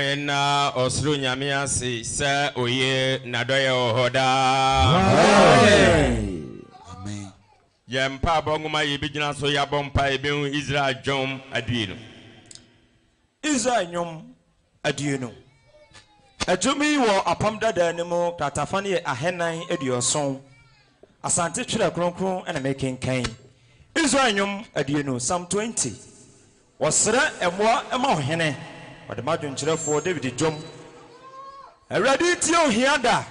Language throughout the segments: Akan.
Yena osru nyamia si se oye nadoye ohoda. Amen. Yempa bonguma yibijina so yabompa ebi Israel jom aduino. Israel nyom aduino. Ajumi wo apam dada ne mu tatafane ye ahenan eduoson. Asante twere kronkron na making kan. Israel nyom aduino Psalm 20. Wasra emwa ema ohene. Wade madwonkyerefo David jom. Awurade tie ohiada.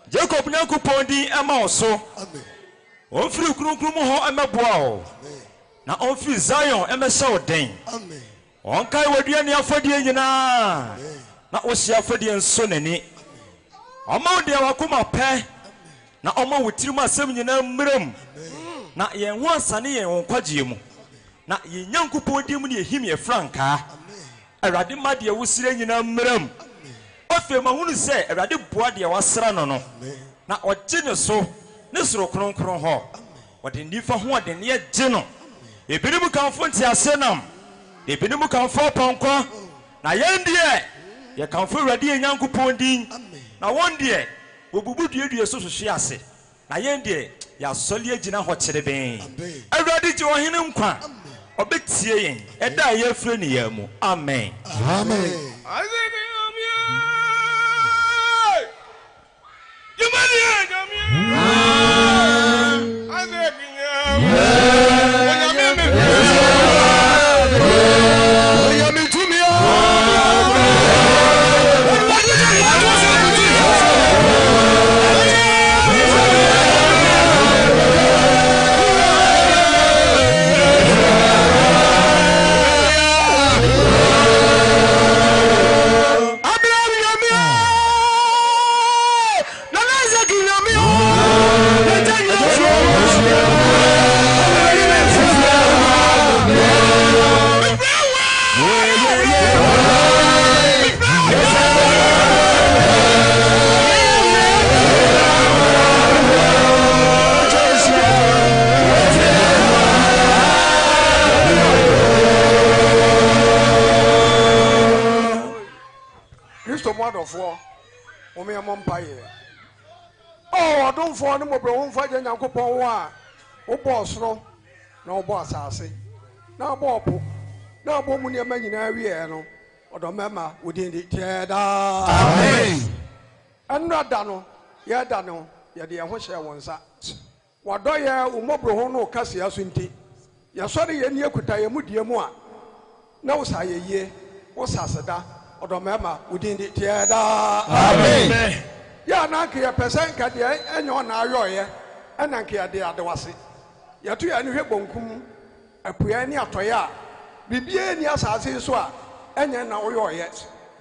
Jacob nyankopon din ema oso. Amen. Onfiri kronkron mu ho emeboa o. Na onfiri Zion emehye oden. Amen. Onkai wadua ne afodie nyina. Na osi afodie nso nani. Oma de wakoma pe. Na oma wotirim asem nyina mmerem. Na yen ho asane yen kwagye mu. Na yen nyankopon dim ne ehim ye franka. Awurade ma de wosire nyina mmerem. Ofe ma hunu se awurade boa de wasra no no. Na ogye ne so ne soro kronkron ho. Wode nifa ho ode ne agye no. Ebinim kanfo ntiasenam. Ebinim kanfo panko. Na yen de ye kanfo awurade nyankopon din. Na won de obubu duedue so hwehwe ase. Na yen de ya sole agina ho kyere ben. Awurade ji ohene nkwa. Obetie yen eda ye frɛ ne yamu. Amen. Amen. Oh, don't for no more brown for the Yanko Powa. O boss, no boss, I say. Now, Bobo, now Bomunia Manina, or the mamma within the Tada. Amen. And not Dano, ya Dano, ya dear Hosha one sat. What do ya, Umobro Hono Cassia Swinty? Ya sorry, and you could tie a moody moi. No, say a year, was Sassada, or the mamma within the Tada. Amen. Ya nanke ya pesenka de enyo na ayoye enanke ya de adewase ya tu ya ni hwebonkum apuya ni atoya bibie ni asase so a enye na oyoye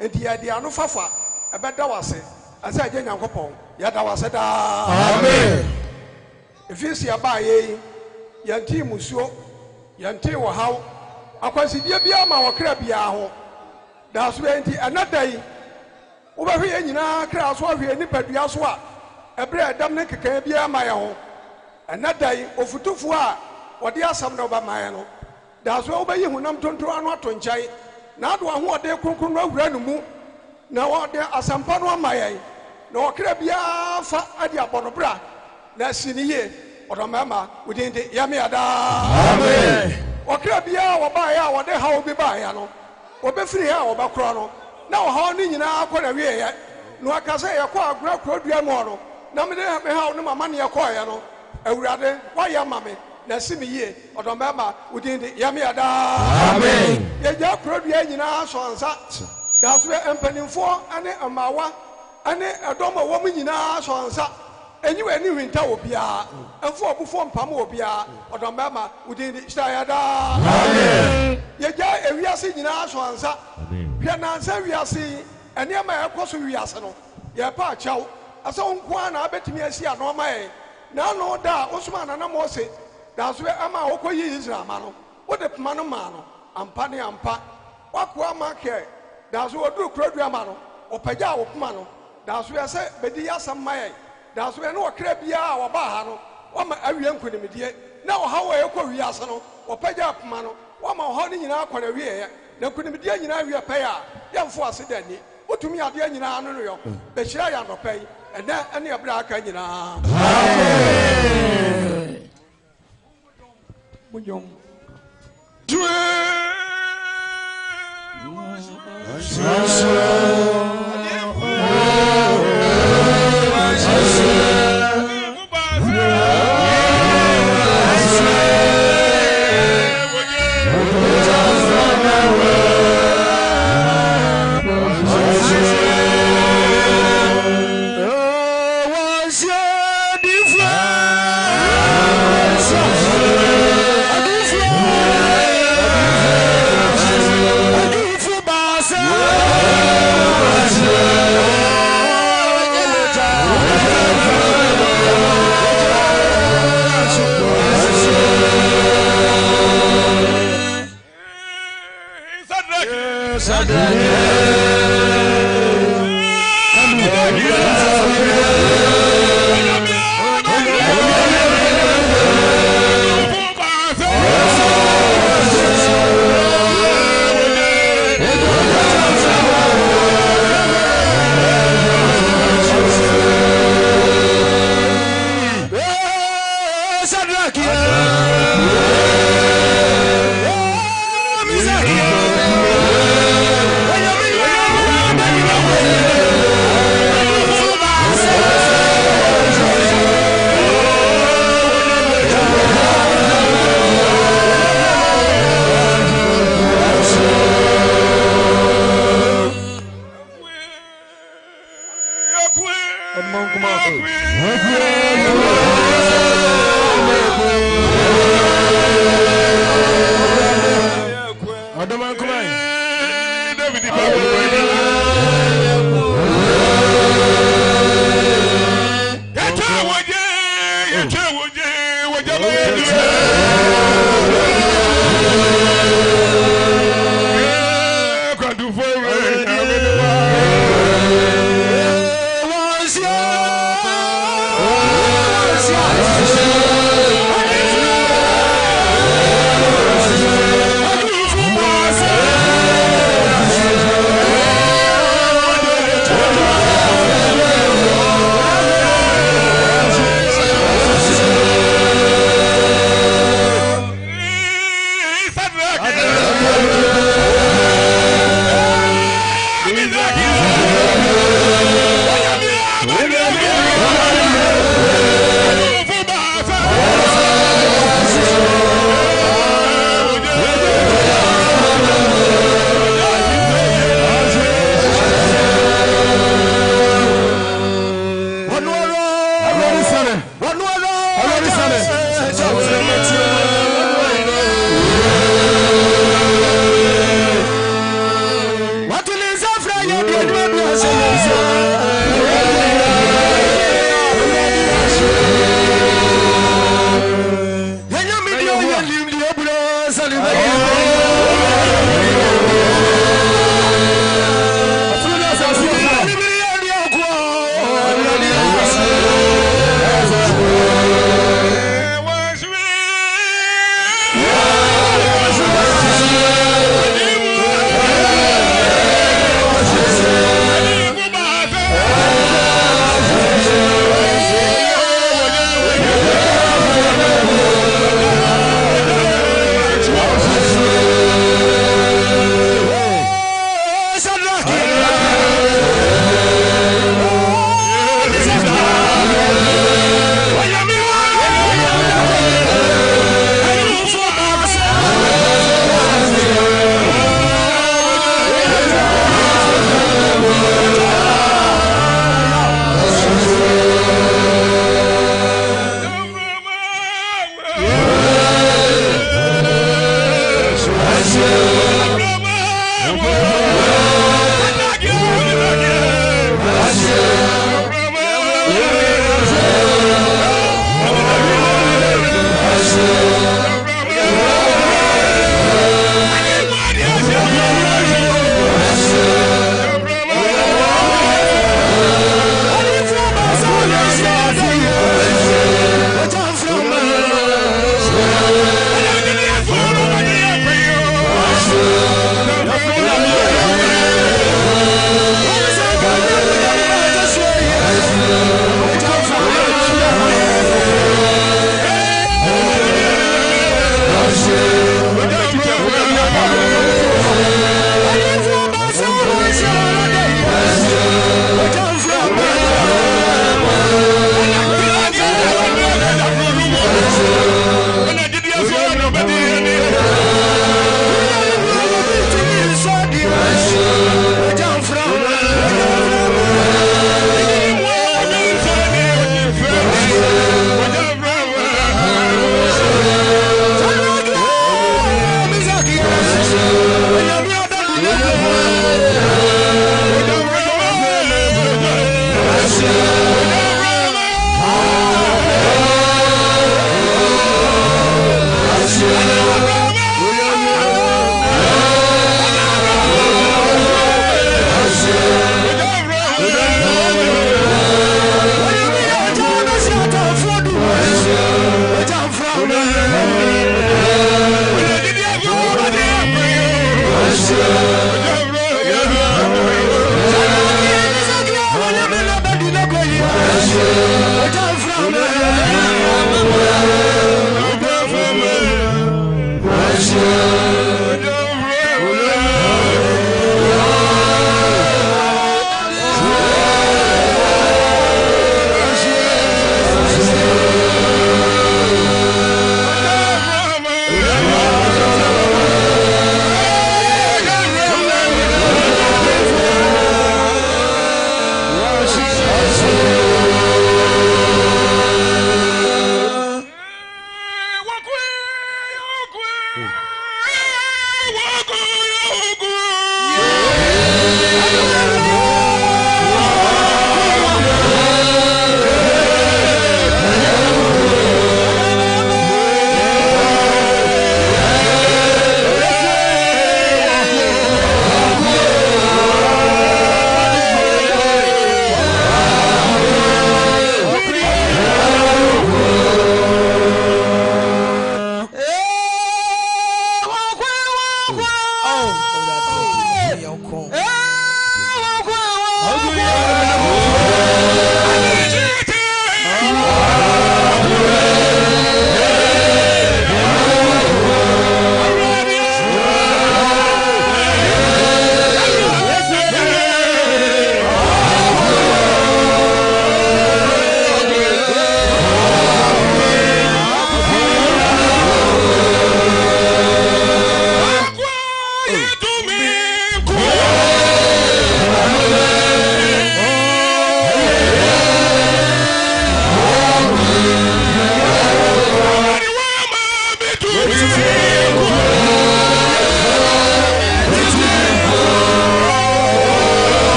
enti ya de anu fafa ebeda wase asa je nyankopon ya da wase da amen efisi aba ye ya nti musuo ya nti wo haw akwasidie bia ma wokra bia ho da so enti enadai Ubahwe nyina kra so ahwe ni padua so a ebre adam ne keka bia ma ye ho enadai ofutufu a ode asam na oba ma no da so obayi hunam tonto anu ato nchai na ado ho ode kronkron no awura no mu na ode asampa no ama ye na okra bia fa ade abonobra na siniye odomama udinde yame ada amen okra bia wo ba ya ode ha obi ba ya no obefiri ha obakro no na wo ni nyina akora wie ya no akase ye ko agura krodua mo no na me ha no mama ne ye ko ya no awurade wa ya mame na simi ye odomama udinde yame ada amen ye ja krodua nyina so ansa da so empanimfo ane amawa ane edomo wo mu nyina so ansa enyiwe ni hwinta obia emfo obufo mpam obia odomama udinde shayada amen ye ja ewiase nyina so ansa hwe na ansa wiase ene ma ekoso wiase no ye pa achaw asa onko na abetimi asi anoma ye na no da osuma na Mose da so ama okoyi Israel ma no wo de pema no ma no ampa ne ampa wakoa ma ke da so oduru krodua ma no opaja wo pema no da so ye se bedi asam ma ye da so ye no okra bia wo ba ha no wama awie nkonimdie na wo ha wo ekɔ wiase no opaja pema no wama ho ni nyina akɔra wie ye na kunimdia nyina wi pɛ ya yɛmfo ase dani wotumi ade nyina no no yo be hyira ya no pɛ ɛna ɛne ɛbra aka nyina amen mujom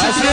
That's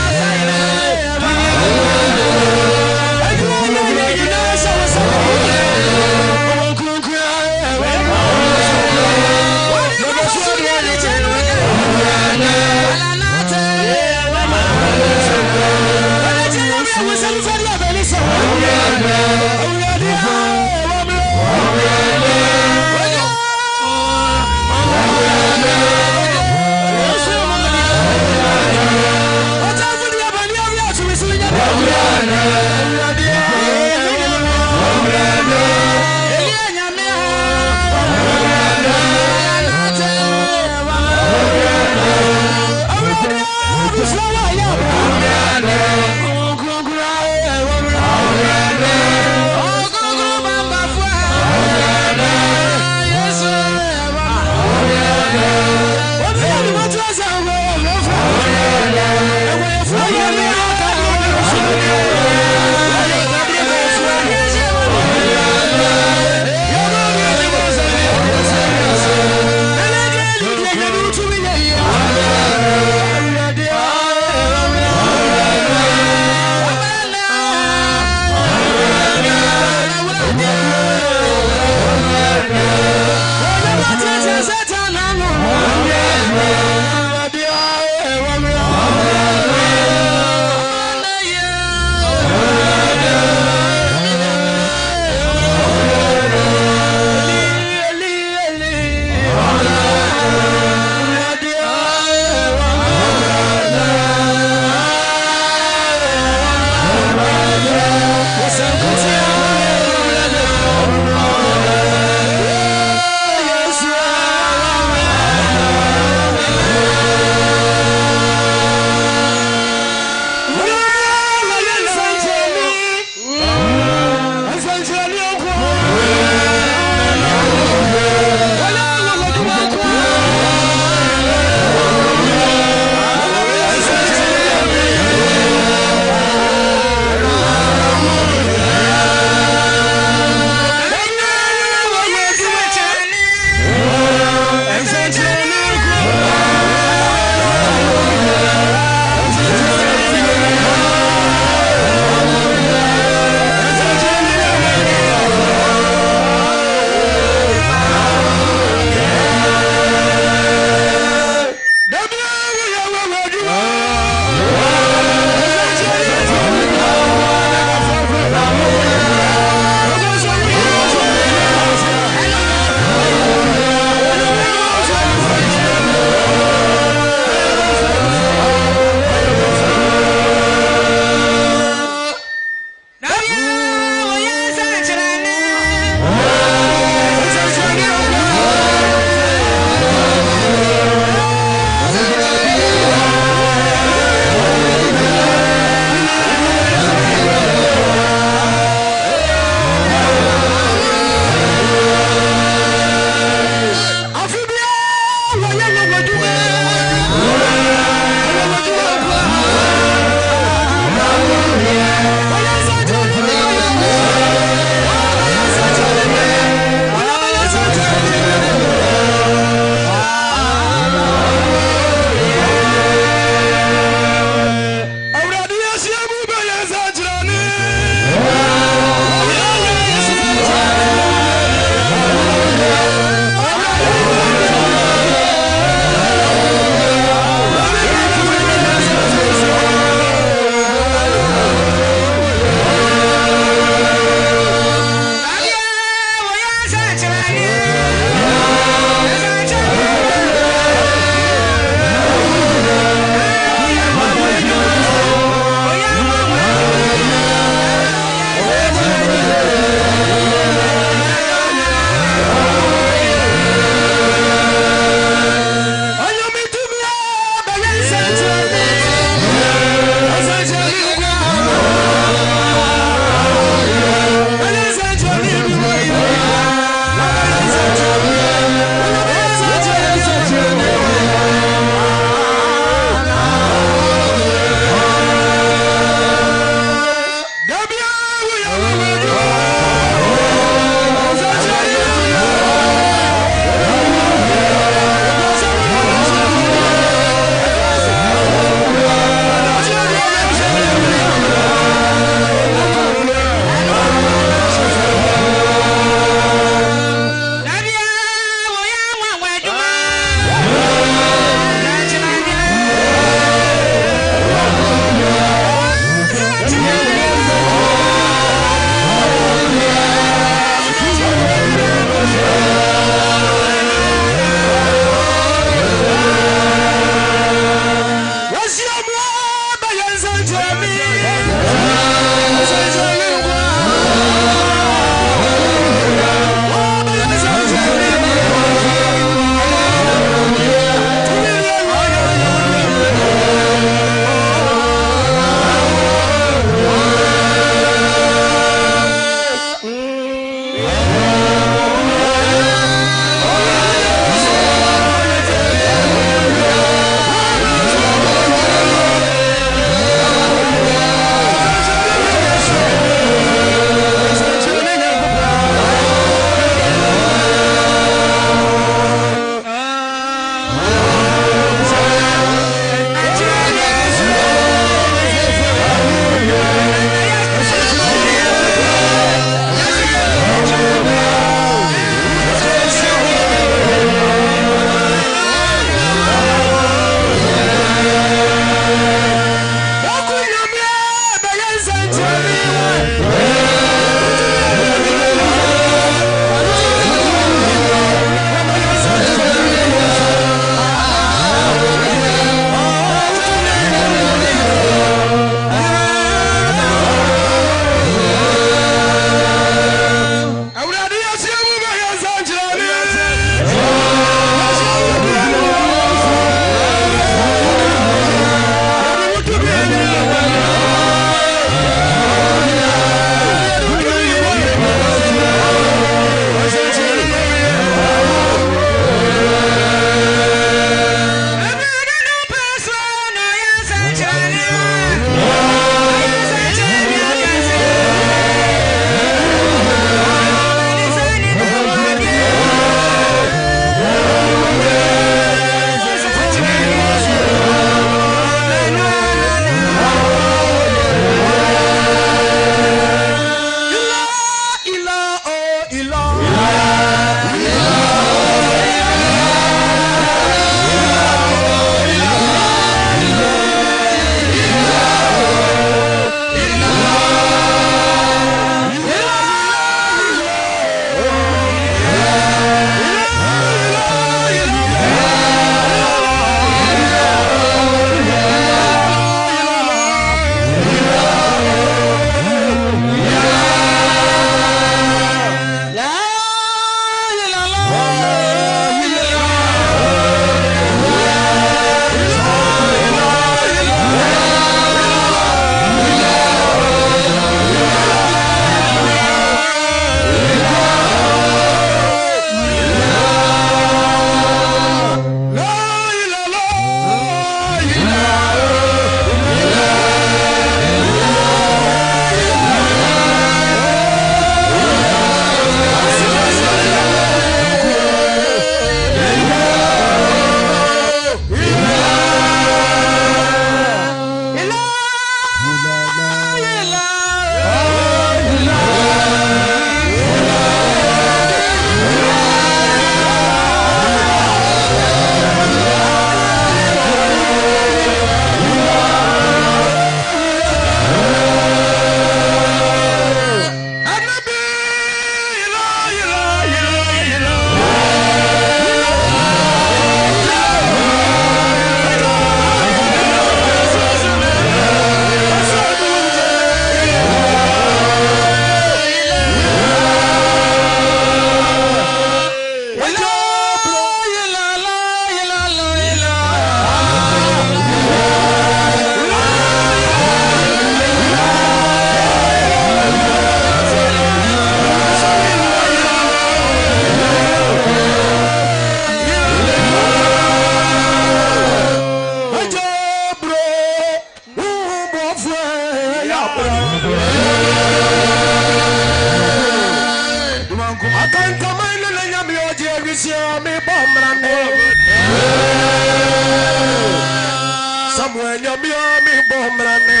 Somewhere you be on me, bombrane.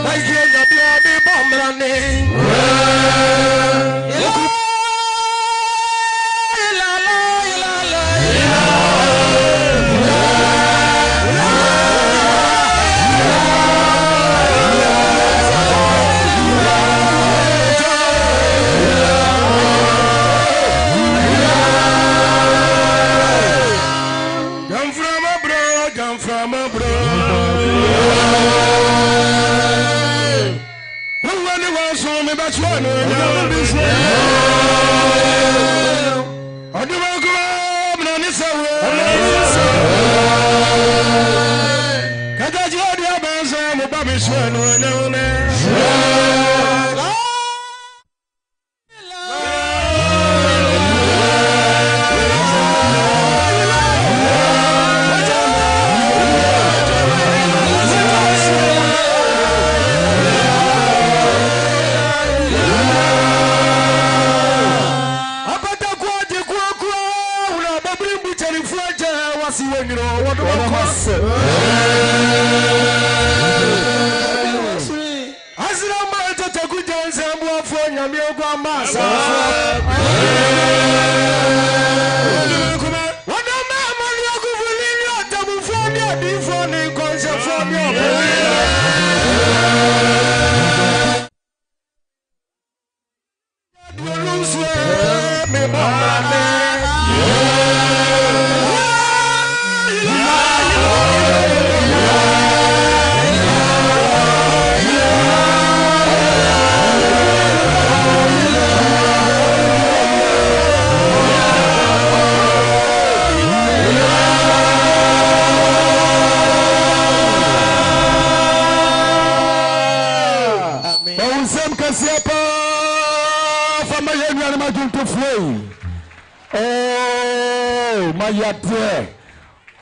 My dear, you be on me, bombrane.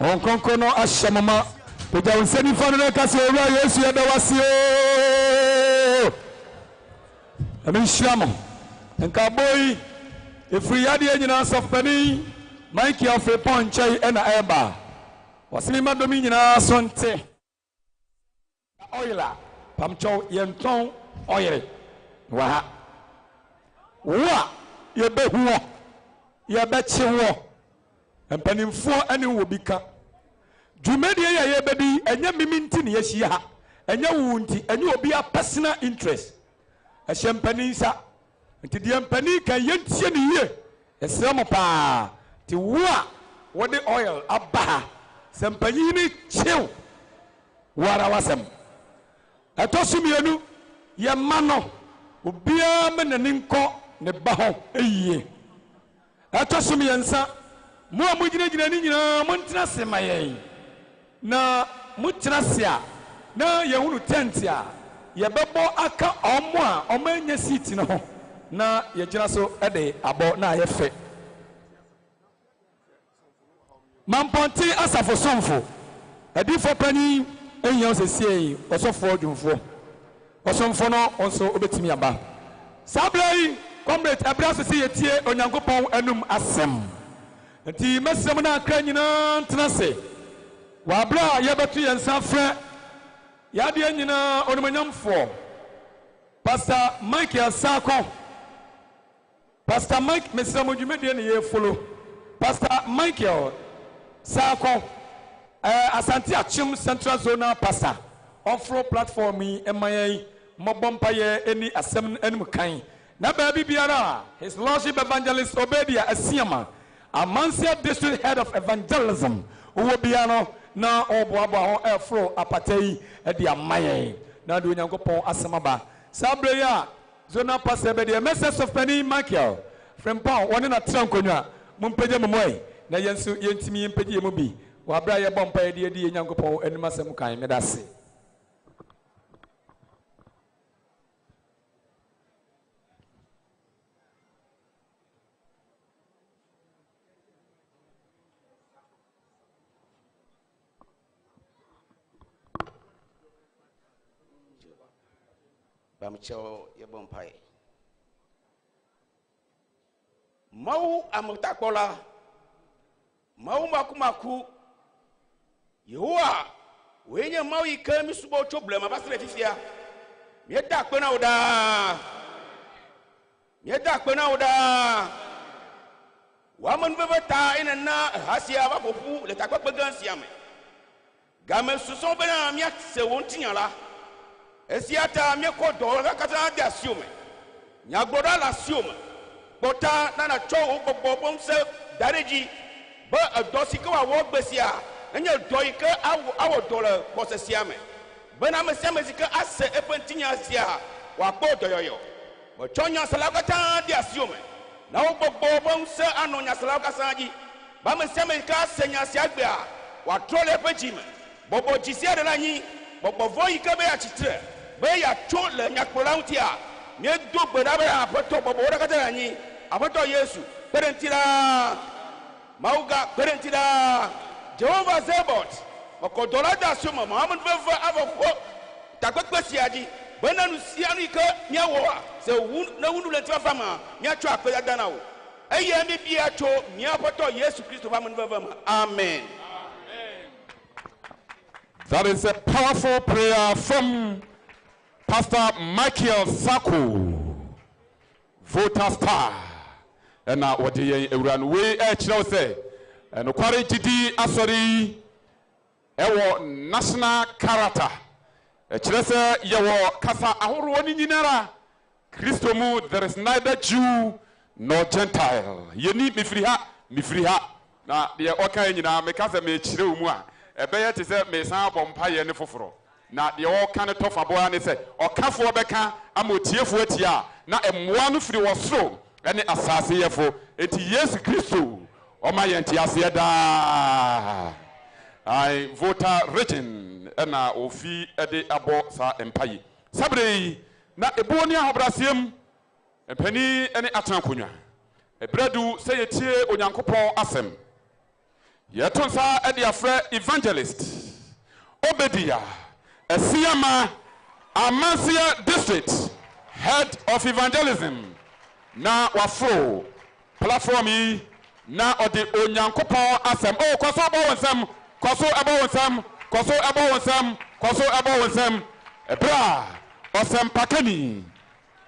Onkonkono ashamama poja unseni fanele kasi ora Yesu ya dawasio amishamo enka boy efri yade nyina sofpani Mike of ponchai ena eba wasini madomi nyina sonte oila pamcho yenton oyere wa yebe huo yebe chiwo empanimfo ene wo bika dwumadi ya yebedi enya miminti ne yehia ha enya wunti enya obi a personal interest ehyempaninsa nti de empani kan yentie ne yie esrem pa ti wo a wode oil aba sempanyi ni chew wara wasem etosumienu ye mano obi a menani nko ne ba ho eyie etosumiensa mo amugina ni nyina mo ntena semaye na mutrasia na yehunu tentia yebebo aka omo a omo anya seat no ho na yegyina so ede abo na yefe mamponti asafo somfo edifo pani enyan sesie osofo dwumfo osomfo no onso obetimi aba sablai comrade abraso se yetie onyankopon anum asem nti mesem na akra nyina ntenase wabra yebetu yensa frɛ yade nyina onumanyamfo Pastor Mike Sako Pastor Mike mesem dwumedie ne ye follow Pastor Michael Sako Ashanti Achim Central Zona Pastor offro platform yi emayi mobompa ye eni asem enim kan na ba biara his lordship evangelist Obedia Asiama Amansia district head of evangelism uwo biano na oboabo ho afro apatei e dia maye na do nyankopon asemaba sabre ya zona pastor be the message of penny Michael from Paul one na trankonwa mumpege momoy na yensu yentimi yempege mu bi wa bra ye bompa ye de nyankopon anim asem kan medase Bamcho Yabompai. Mau Amutakola Mau Makumaku Yua when your Maui came to problem of Astratia. Yeta Penauda Yeta Penauda Woman Vavata in a na Hasia Vapopu, let a couple guns yame. Games to Sobena Miat Sewontinala. Esiata Meko Dora Kata de Assume. Nyagoda assume. Bota Nana Cho Bobom se Dareji, but a dosico walk Bessia, and your doika our dollar was a siame. But I'm a Samesica as a Pentina Sia, Wapo Doyo. But Tonya Salagata de Assume. Now Bobom se Anonia Salagasaji, Bama Sameka Senya Siagbia, what troll a regiment. Bobo Gisia de Lani, Bobo Voika Beachitre, Baya Chola Yakulantia, Nedu Bedabra, Poto Boboracatani, Abato Yesu, Perentida, Mauga, Perentida, Jehovah Zebot, Okodolada Suma, Mohammed Veva Avo, Takwasiaji, Benanusianica, Niawa, so no one let Fama, Niatra Pedanao. Ayami Piato, Niapato, Yesu Christo Vaman Veva. Amen. That is a powerful prayer from Pastor Michael Saku, voter star. And now what do you way say? And quality asori ewo national character. Echrese yewo kasa ahoro woni nyinara. Christo mu there is neither Jew nor Gentile. Yeni mifri ha. Na de oka nyina me kasa me chire mu a ebeye te se me san bompa ye ne foforo. Na de o kan to fa boa ne se okafo beka amotiefo atia na emmoa no firi wosoro ene asase yefo enti Yesu Kristo o ma yenti ase da I voter region na ofi ede abo sa empayi sabre na eboni ahobrasiem empani ene atan konwa ebredu se yetie onyankopon asem yetonsa ede afre evangelist Obedia Esiama Amasia district head of evangelism na wafro platform yi na ode onyankopon asem o kwaso abo wonsam ebra osem pakani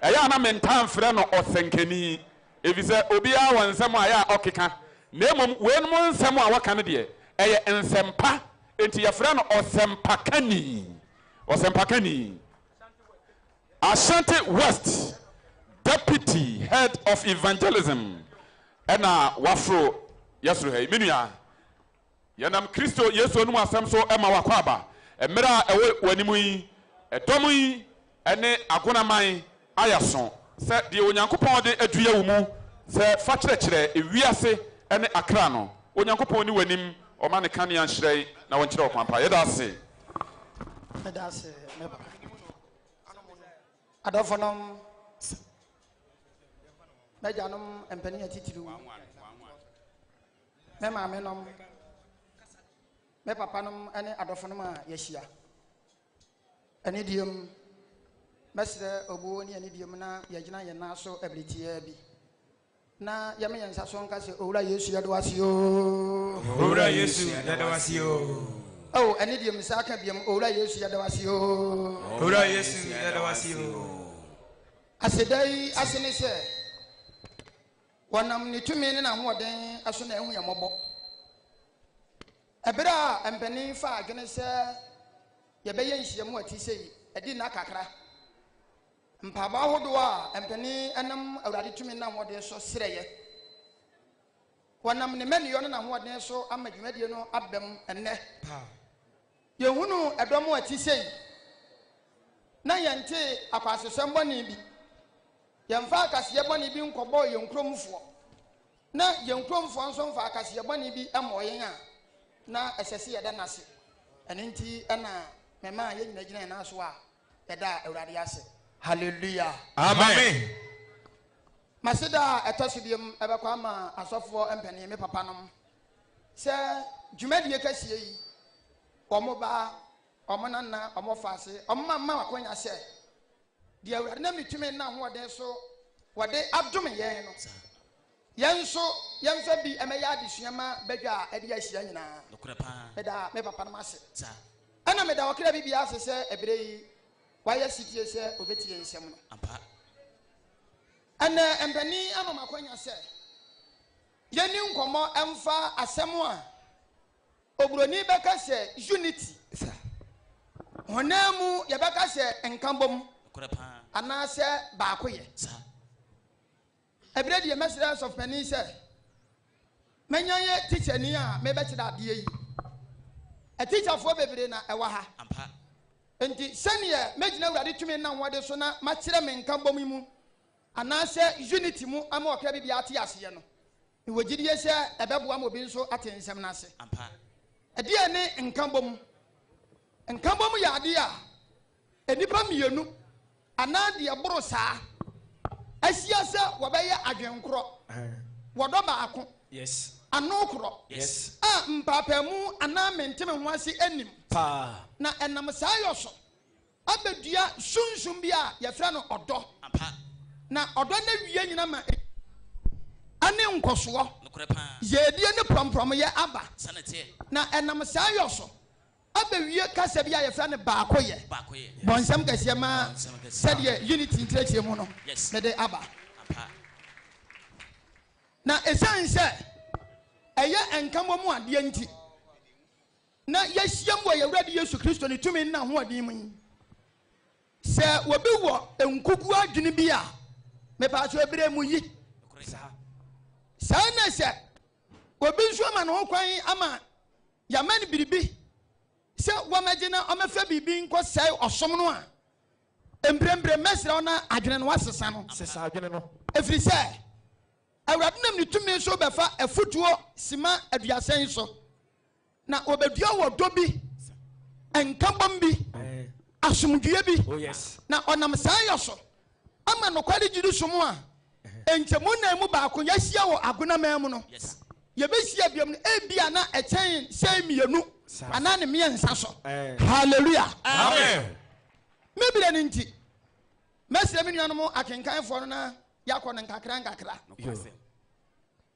eya na mentan frɛ no osenkani evise obia wonsam aya okeka na emom wenum nsam a waka no de eye nsempa enti ye frɛ no osempakani Ashanti West deputy head of evangelism ena wafro yesro hey menua yanam Kristo Yesu onum asem so ema wakwaba emira ewe wanimu yi edomu yi ene agonaman ayaso se de onyankopon de aduya wo mu se fa kyerɛkyerɛ ewiase ene akra no onyankopon ni wanim o ma ne kan ya nhyerɛn na wonkyerɛ okwampa yeda ase meba adofonom mejanom empani atitiru me maamenom me papanom ene adofonom a yahia ene diem mesre obo ni ene diem na yagina ye na so ability bi na yame yensa so nka se owura Yesu yadowasio owura Yesu yadowasio oh ene diem sa aka biem owura Yesu yadowasio owura Yesu yadowasio asedai asene se wanam ni tumi ne na hoden aso na ehu yamobo ebra empani fa agene se ye beye nhyiamu ati sei edi na kakra mpaba hodo a empani enam awrade tumi na hoden so sereye wanam ne meniyo na hoden so amadwumadie no abem enne ye hunu edomu ati sei na yente akwasesem ni bi yemfa akasiye boni bi nkobo ye nkromfo na ye nkromfo nso mfa akasiye boni bi emoyen a na esese ye da nase ene nti na mema ye nyina na so a ye da awrade ase hallelujah amen masida etosibiem ebekwa ma asofo empani me papa nom se dwumadie kasiye yi omo ba omo nana omo fase omo mama wakonya se deɛ awurade na metumi na ahoɔden so wɔde adome yɛn no yɛn nso yɛmfa bi ɛmɛyɛ adesua ma badwa a ɛde ahyia nyinaa meda me papa no ase ɛna meda wɔkra bibia ase sɛ ɛberɛ yi wayɛ sitie sɛ obɛtie nsɛm no ɛnɛ mpani ama makwanya sɛ yɛni nkɔmmɔ ɛmfa asɛm a oburoni bɛka sɛ unity honam mu yɛbɛka sɛ nkambom anaasɛ baako yɛ ɛberɛ deɛ mɛsrɛ sɔfpani sɛ mɛnya yɛ tikyani a mɛbɛkyerɛ adeɛ yi atikyafoɔ bebree na ɛwɔ ha nti sɛneɛ mɛgyina awurade tumi na hoɔde so na makyerɛ me nkambom yi mu anaasɛ unity mu ama ɔkra bibia ate aseɛ no mewɔ gyidie sɛ ɛbɛboa ma obi nso ate nsɛm no ase ɛdeɛ ne nkambom nkambom yɛ adeɛ a nnipa mmienu anaa deɛ boro saa ahyia sɛ wɔbɛyɛ adwenkorɔ wɔdɔ baako ano korɔ a mpaapaemu anaa menteme ho ase anim na ɛnam saa yɔ so abɛdua sunsum bi a yɛfrɛ no ɔdɔ na ɔdɔ no wie nyina ma ane nkɔsoɔ yɛdie ne prɔmprɔmyɛ aba na ɛnam saa yɔ so abɛwie kasa bi a yɛfrɛ no baako yɛ bɔnsɛm kɛseɛ ma sɛdeɛ unity nkyerɛkyerɛ mu no mede aba na ɛsiane sɛ ɛyɛ nkambɔ mu adeɛ nti na yɛahyia mu wɔ yɛwurade yesu kristo ne tumi nna hoɔden mu yi sɛ wɔbi wɔ nkuku adwene bi a mepaaso ɛberɛ mu yi saa na sɛ obi nso ama ne ho kwan ama yɛama no biribi sɛ wɔmɛgye na ɔmɛfa biribi nkɔ sɛe ɔsom no a mprɛmprɛ mɛsrɛ wo na adwene no wasesa no ɛfiri sɛ awurade nam ne tumi so bɛfa afotuo sima aduasɛn so na wɔbɛdua wɔ dɔ bi nkambɔm bi asomdwue bi na ɔnam saa yɛ so ama nokware gyidi som a nkyɛmu na mu baako yɛahyia wɔ agonaman mu no yɛbɛhyia biam no ebia na ɛkyɛn sɛ mmienu anaa ne mmiɛnsa so halleluya amen mebire ne nti mɛsrɛ me nuanom akenkanfoɔ no na yɛakɔ no nkakra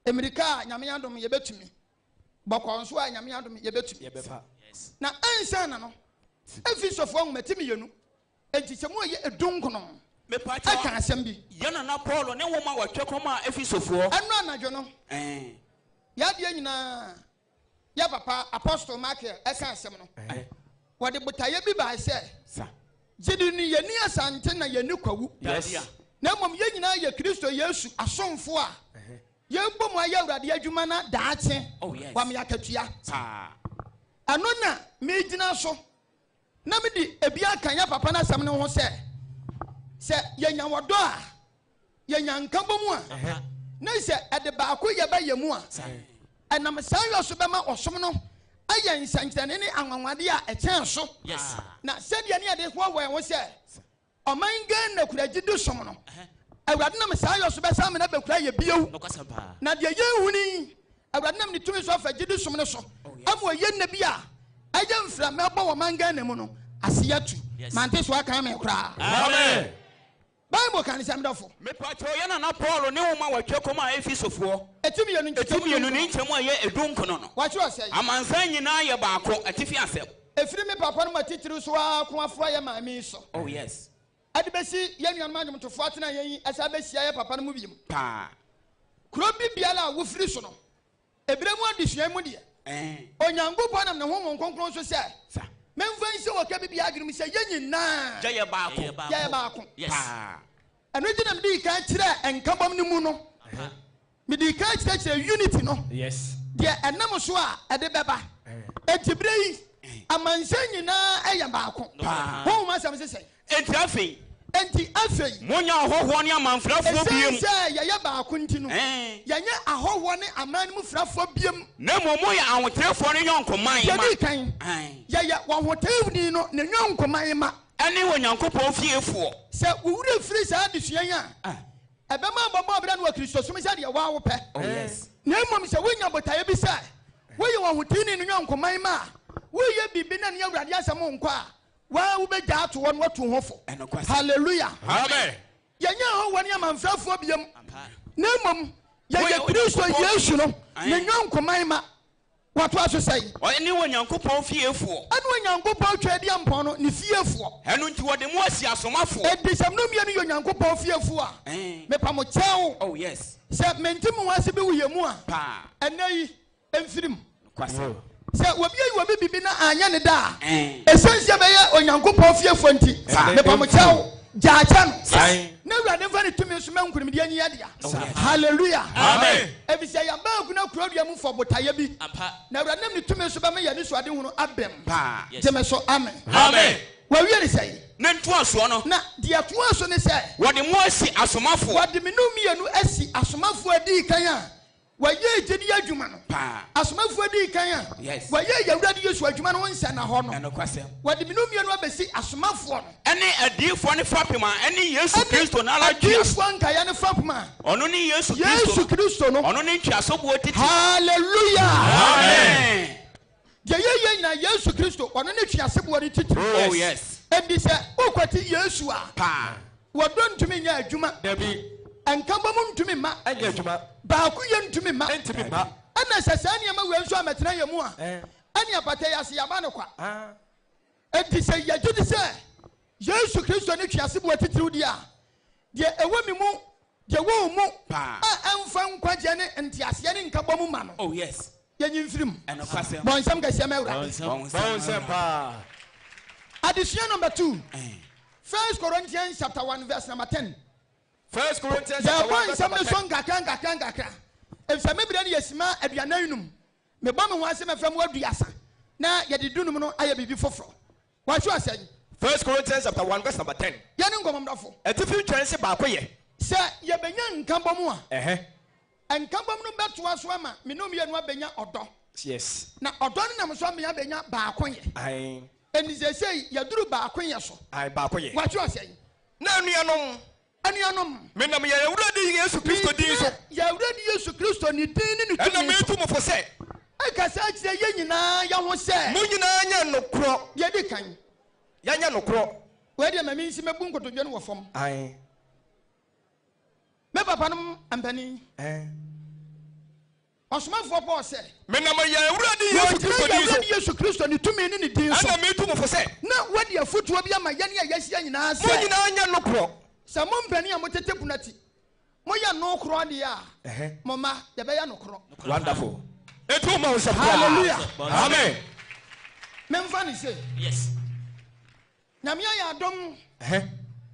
emirika a nyame adom yɛbɛtumi bɔkɔ nso a nyame adom yɛbɛtumi na ansa na no efi sɔfoɔ nwomati mmienu enti kyɛmu a yɛ edunkono aka asɛm bi yɛna na Paul ne nwoma wɔtwe kɔm a efi sofoɔ ɛno anadwo no yɛadeɛ nyinaa yɛ papa apostle Michael ɛka asɛm no wɔde botaeɛ bi baa sɛ gyidi ni yɛni asante na yɛni kwawu na mmom yɛn nyinaa yɛ Kristo Yesu asomfo a yɛbɔ mu ayɛ awurade adwuma na daakye wam yɛakatua ɛno na megyina so na mede ebi aka yɛ papa no asɛm no ho sɛ yɛnya wɔdɔ a yɛnya nkabɔ mu a na sɛ ɛde baako yɛbɛyɛ mu a ɛnam saa yɔ so bɛma ɔsom no ayɛ nsɛnkyerɛnne ne anwanwadeɛ a ɛkyɛn so na sɛdeɛ ne yɛde hoahoa ho sɛ ɔman Ghana kura gyidi som no awurade nam saa yɔ so bɛsa me na bɛkura yɛ bio na deɛ yɛhu ni awurade nam ne tumi so afa gyidi som no so ama ɔyɛ nna bi a ɛyɛ mframa bɔ wɔ man Ghana mu no ase yɛtu mante so aka me koraa amen Bible kan sɛ mdɔfo mepacho yɛna na Paul ne nwoma wɔtwe kɔm a efi sofoɔ etimienu ne nkyɛmu a yɛ edunkono no wɔtwe ɔsɛ amansan nyinaa yɛ baako atifi asɛm efiri me papa no matitiri so a ko afra yɛ maame so oh yes ade bɛsi yɛ nuanom adwomtofo atena yɛn ɛsɛ bɛhyia yɛ papa no mu biem pa kuro bibiala a wofiri so no ebire mu adesua mu deɛ onyankopɔn nam ne ho nkonkron so sɛ memfa nhyɛ wɔ ka bibia adwenem sɛ yɛ nyinaa yɛ baako ɛno gye na mede ka kyerɛ nkabɔm no mu no mede ka kyerɛkyerɛ unity no deɛ ɛnam so a ɛde bɛba ɛnti berɛ yi amansa nyinaa ɛyɛ baako honhom asɛm sɛ sɛ enti afei monya ahɔhoɔ ne amanfrafoɔ biem sɛ yɛyɛ baako nti no yɛnyɛ ahɔhoɔ ne aman no mu frafoɔ biem na mmom moyɛ ahoterefoɔ ne yɔnkoman yɛdi kan yɛyɛ wɔhoteewni no ne yɔnkoman ma ɛne onyankopɔn fiefoɔ sɛ wowura firi saa adesua yi a ɛbɛma bɔbɔ berɛ no wɔ kristosom sɛdeɛ woa wo pɛ na mmom sɛ wonya botaeɛ bi sɛ woyɛ wɔhoteewni ne yɔnkoman ma a woyɛ biribi na ne awurade asɛm nkɔ a wa wo be ja to won watu ho fo hallelujah Amen. yenya ho wani amanfrafo biam na mom ye Kristo Yesu no ne nwankoman ma wato aso sai ɔne onyankopɔn fiefoɔ ane onyankopɔn twɛde ampɔn no ne fiefoɔ ɛno nti wɔde mu asi asomafoɔ edisam no mia no onyankopɔn fiefoɔ a me pa mo kyɛw oh yes sɛ mentim ho ase bi wo yɛ mu a pa ɛnɛ yi emfirim kwase sɛ obi ayi obi bibi na anya ne da esensia bɛyɛ onyankopɔn fiefoɔ nti me pa mo kyɛw gyaakya no na wurade mfa ne tumi so mankunimdi anyi adea hallelujah Amen. ebisɛ yɛba aguna kurodua mu fɔ botaeɛ bi na wurade nam ne tumi so bɛma yɛne so ade hunu abɛm gyeme so amen Amen. wawie ne sɛ ne ntoasoɔ no na deɛ toa so ne sɛ wɔde mu asi asomafoɔ wɔde me no mmienu asi asomafoɔ adi kan a wɔyɛ gyedi adwuma no asomafoɔ adi kan a wɔyɛ yɛwurade Yesu adwuma no nsa na hɔ no wɔde me no mmienu abɛsi asomafoɔ no ɛne adiifoɔ ne fapem a ɛne Yesu Kristo na ala adiifoɔ nkaeɛ ne fapem a ɔno ne Yesu Kristo no ɔno ne ntwasoboɔ tete hallelujah amen deɛ yɛyɛ nyina Yesu Kristo ɔno ne twiaseboɔ ne titi oh yes ɛdi sɛ wokwati Yesu a wɔdɔ ntumi nyɛ adwuma ɛnkabɔ mu ntumi ma ɛnyɛ adwuma baako yɛ ntumi ma ɛna sɛ saa nneɛma wei nso amɛtena yɛ mu a ɛne apata yɛ ase yɛaba ne kwa ɛdi sɛ yɛgye di sɛ Yesu Kristo ne twiaseboɔ titiriw di a deɛ ɛwɔ mi mu deɛ wɔn mu a ɛmfa nkwagye ne nteaseɛ ne nkabɔ mu ma no oh yes yɛnyi mfirim bɔnsɛm kɛseɛ ma awurade adesua number 2 1 Corinthians chapter 1 verse number 10 1 Corinthians chapter 1 verse number 10 yɛbɔ nsɛm ne so nkakra efisɛ mebira ne yɛsima aduanan num mebɔ me ho asɛm ɛfam waduasa na yɛde dunum no ayɛ biribi foforɔ wɔahwɛ asɛn 1 Corinthians chapter 1 verse number 10 yɛne nkɔmmɔdɔfo ɛtifi twɛn se baako yɛ sɛ yɛbɛnya nkabɔ mu a nkabɔ mu no bɛtoa so ama me no mmienu abɛnya ɔdɔ yes na ɔdɔ no nam so abɛnya baako yɛ ɛni sɛ yɛduru baako yɛ so baako yɛ wɔahwɛ asɛn na anuanom menam yɛ Awurade Yesu Kristo din so yɛwurade Yesu Kristo ne din ne ne ɛna tumi so metu mo fo sɛ ɛkasa akyerɛ yɛ nyinaa yɛ ho sɛ mo nyinaa nyɛ nokorɔ yɛdi kan yɛnyɛ nokorɔ wɔadi ma mensi mɛbu nkotodwe no wɔ fam me papa nom ampani ɔsomafoɔ Paul sɛ menam yɛ Awurade Yesu Kristo ne tumi ne ne din so ɛna metu mo fo sɛ na wɔde afotuo bi ama yɛne a yɛahyia nyinaa mo sɛ nyinaa nyɛ nokorɔ sɛ mo mpani a motete punati moyɛ no korɔ deɛ a mo ma yɛbɛyɛ no korɔ wonderful etu ma wo sɛ hallelujah amen memfa ne sɛ yes nyame ayɛ adom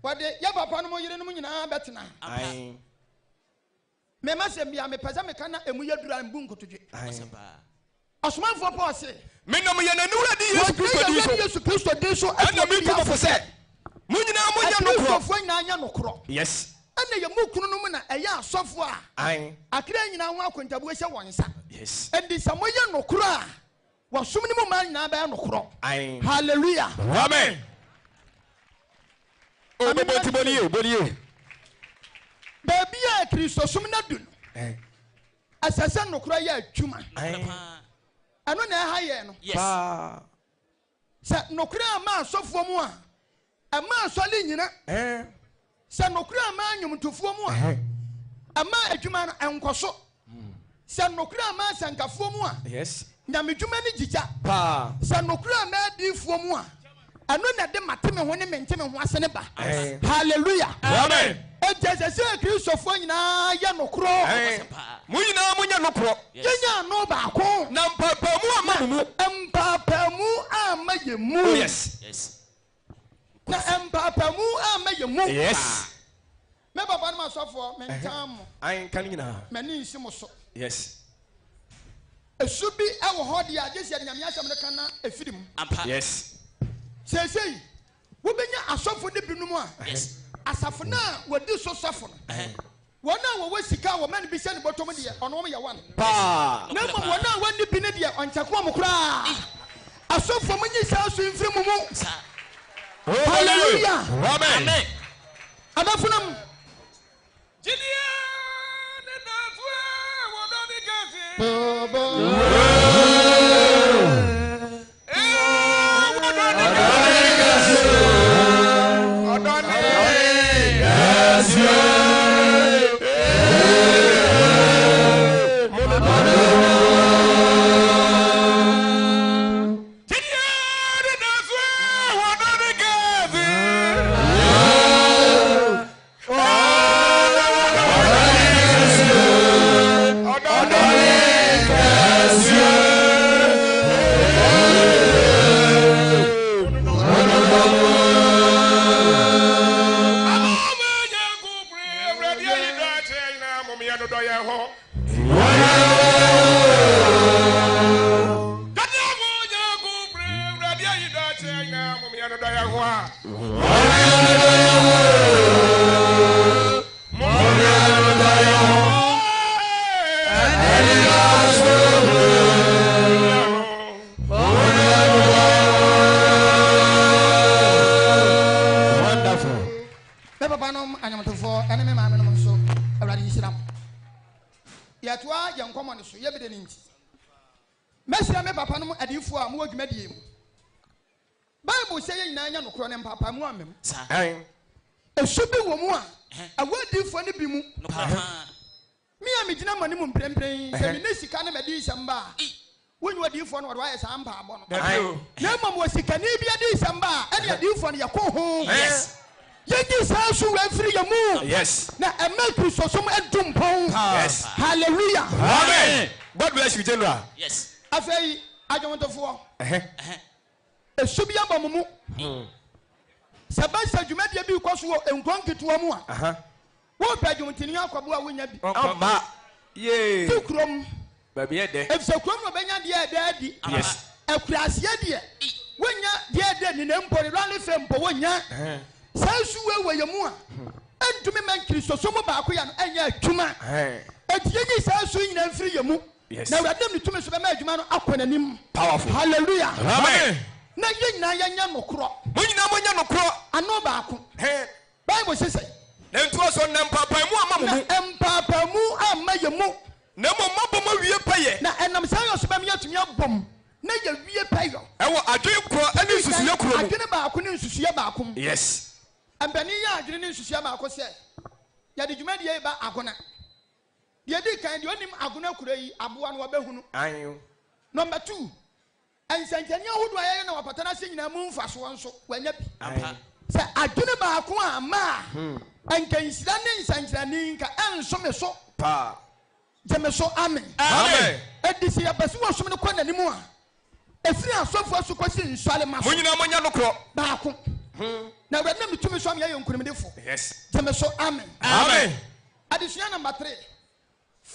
wɔde yɛ papa no mo yere no mo nyinaa bɛtena mema sɛ bia mepɛ sɛ meka na ɛmu yɛ dura mbu nkotodwe ɔsomafoɔ Paul se menam yɛ n'Awurade Yesu Kristo din so ɛna metu mo fo sɛ mo nyinaa mo nyɛ nokorɔ kristofoɔ nyinaa nyɛ nokorɔ yes ɛna yɛ mu kunu no mu na ɛyɛ asɔfoɔ a akra nyinaa ho akontabuo hyɛ wɔn nsa yes ɛnti sɛ moyɛ nokorɔ a wɔsom ne mu maa nyinaa bɛyɛ nokorɔ hallelujah amen bɔniye baabi a kristosom no adu no ɛsɛ sɛ nokorɔ yɛ adwuma ɛno na ɛha yɛ no sɛ nokorɔ a ma asɔfoɔ mu a ɛma asɔle nyina sɛ nokorɔ a ma nnwomtofoɔ mu a ɛma adwuma no ɛnkɔ so sɛ nokorɔ a ma asɛnkafoɔ mu a nyamedwuma no gyigya sɛ nokorɔ a ma adiifoɔ mu a ɛno na de mate me ho ne mente me ho ase ne ba hallelujah amen ɛgya sɛ sɛ kristofoɔ nyinaa yɛ nokorɔ mo nyinaa mo nyɛ nokorɔ yɛnya ano baako na mpaapamu ama mo mu mpaapamu ama yɛ mu yes na mpaapamu ama yɛ mu yes me papa no masɔfoɔ mentam mo kan nyinaa m'ani nsi mo so yes esu bi ɛwɔ hɔ deɛ agye sɛ nyame asɛm no ka na ɛfiri mu yes seesei wobɛnya asɔfo ne binom a asafo no a wɔdi so sɔfo no wɔn a wɔwɔ sika a wɔma no bi hyɛ ne bɔtɔm deɛ ɔno wɔm yɛ wan na mmom wɔn a wɔnni bi ne deɛ ɔnkyɛko mo koraa asɔfo mo nyi saa so mfiri mu mu hallelujah amen adafonam ho. Yatwa yankomo ne so yebede ne nti mesira me papa no adifo a mo adwumadie mu Bible say nyina nya nokro ne papa mu amem esu bi wo mu a awadifo ne bi mu me a megina mane mu mprempren se me ne sika ne mede isamba wonyu adifo no wado ayesa ampa abo no na mam wo sika ne bi ade isamba ade adifo no yakɔ ho yes Yegi sasu every yamu. Yes. Na emek so some edumpon. Yes. Hallelujah. Amen. God bless you, General. Yes. Afei ajomontofo. Esubia bamumu. Sabasa dwumadie bi kwaso enkwan ketewa mu a. Wo pa dwumtini akwabo a wonya bi. Amba. Ye. Tukrom. Ba bi ede. Efse krom no benya de edi. Yes. Akurase de. Wonya de ni nempo ni rally fempo wonya. Sansu we yamu a entumi man Kristo so mo ba ko ya no enya adwuma etiye sansu nyina mfiri yamu na awradam ni tumi so be ma adwuma no akonanim powerful hallelujah amen na nyina yanya nokro mo nyina mo nya nokro ano ba ko Bible say na ntuo so na mpapamu amamu empapamu amma yamu na mo mabom awie paye na enam san yo so be me atumi abom na ya wie paye ewo adwe kro ani susuye kro mu adwe ba ko ni susuye ba ko yes Ambani ya adwene ne nsusuya ma akose ya de dwuma de ba agona de di kan de onim agona kura yi aboa no wabehunu ayo number 2 ensankani ahodo aye na wapatana se nyina mu mfaso nso wanya bi se adwene ba ako ama enkansira ne nsankirani nka enso me so pa jeme so amen amen edisi ya basi wo so me ko nanimu a efiri asofo aso kwasi nsale maso mo nyina mo nya nokro ba ako na awradam ni tumi so am ye nkunimdefo yes jeme so amen amen addition number 3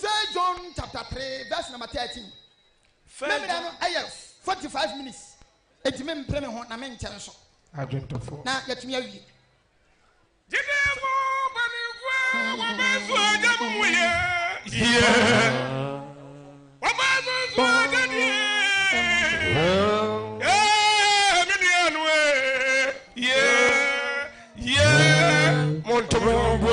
1 John chapter 3 verse number 13 remember no 45 minutes etime mpre me ho na me nkyere so adwentofo na yatumi awie Jidemo banifwa wabazu ajamu ye wabazu ajadi Muito bom,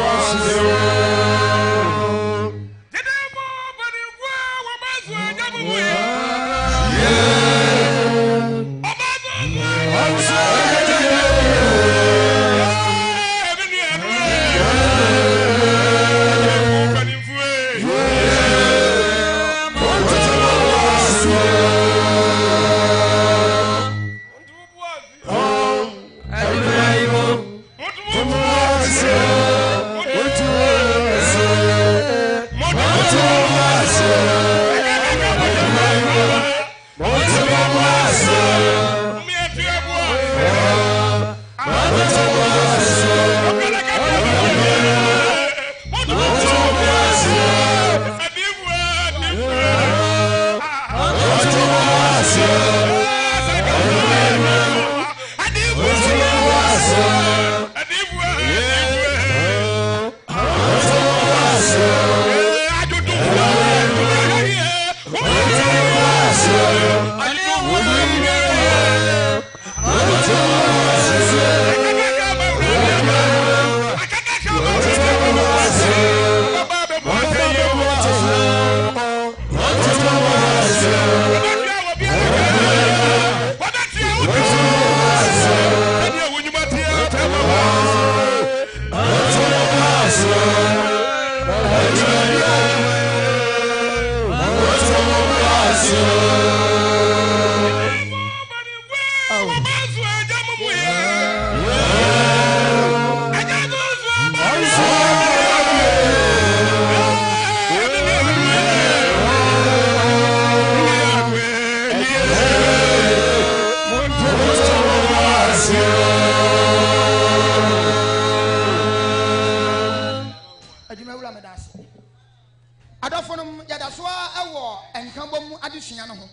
adesua no ho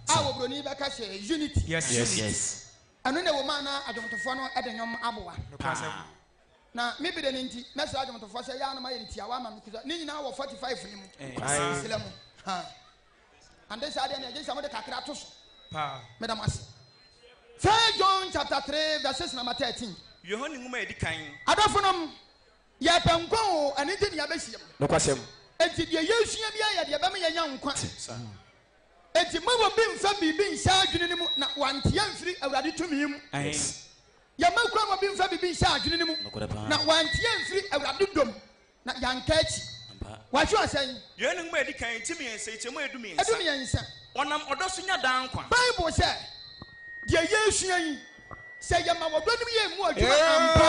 a wo broni be ka se unity yes anu ne wo ma na adwomtofo no e de nyom aboa na me bi de nti message adwomtofo se ya na ma ye ntia wa ma me kuza ni nyina wo 45 ni mu sele mu ha ande sa de na je samo de kakra to so madam as 1 John chapter 3 verses number 13 Yohane nguma edi kan adafonom ya pankon ani de ya behiem no kwasem enti de yesua bia ya de be me nya nkwa enti mo bi mfa bibi nsa adwene ni mu na wantia mfiri awurade tumi mu ya makwa mo bi mfa bibi nsa adwene ni mu na wantia mfiri awurade dom na yanka achi wahwe asan Yohane nguma edi kan timi ense chemo edumi ense edumi ense onam odoso nya dan kwa Bible say de yesua yi say ya ma wodonim ye mu adwuma ampa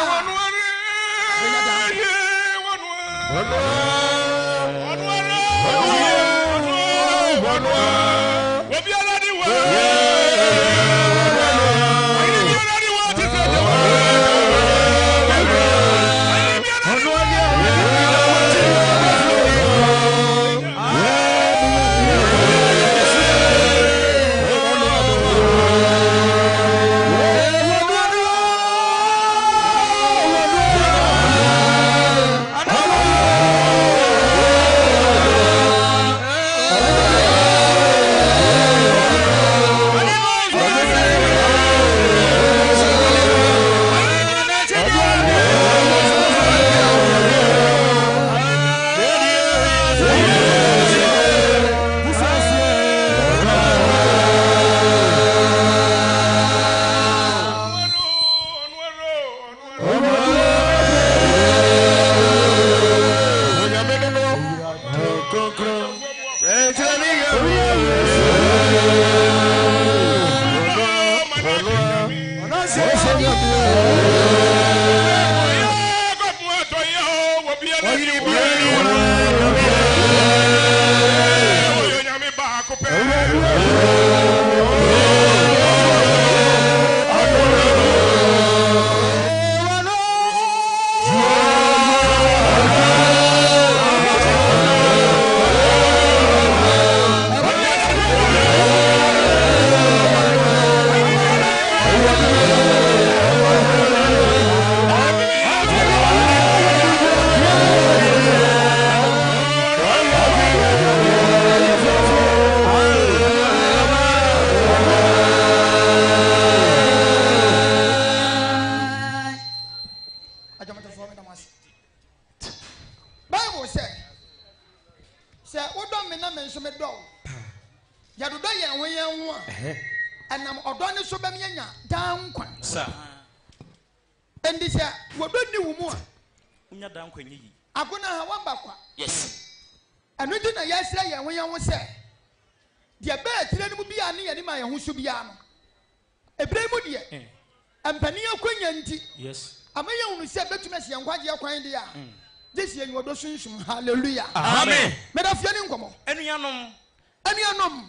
Hallelujah. Amen. Me da fiani nkomo. Enuanom.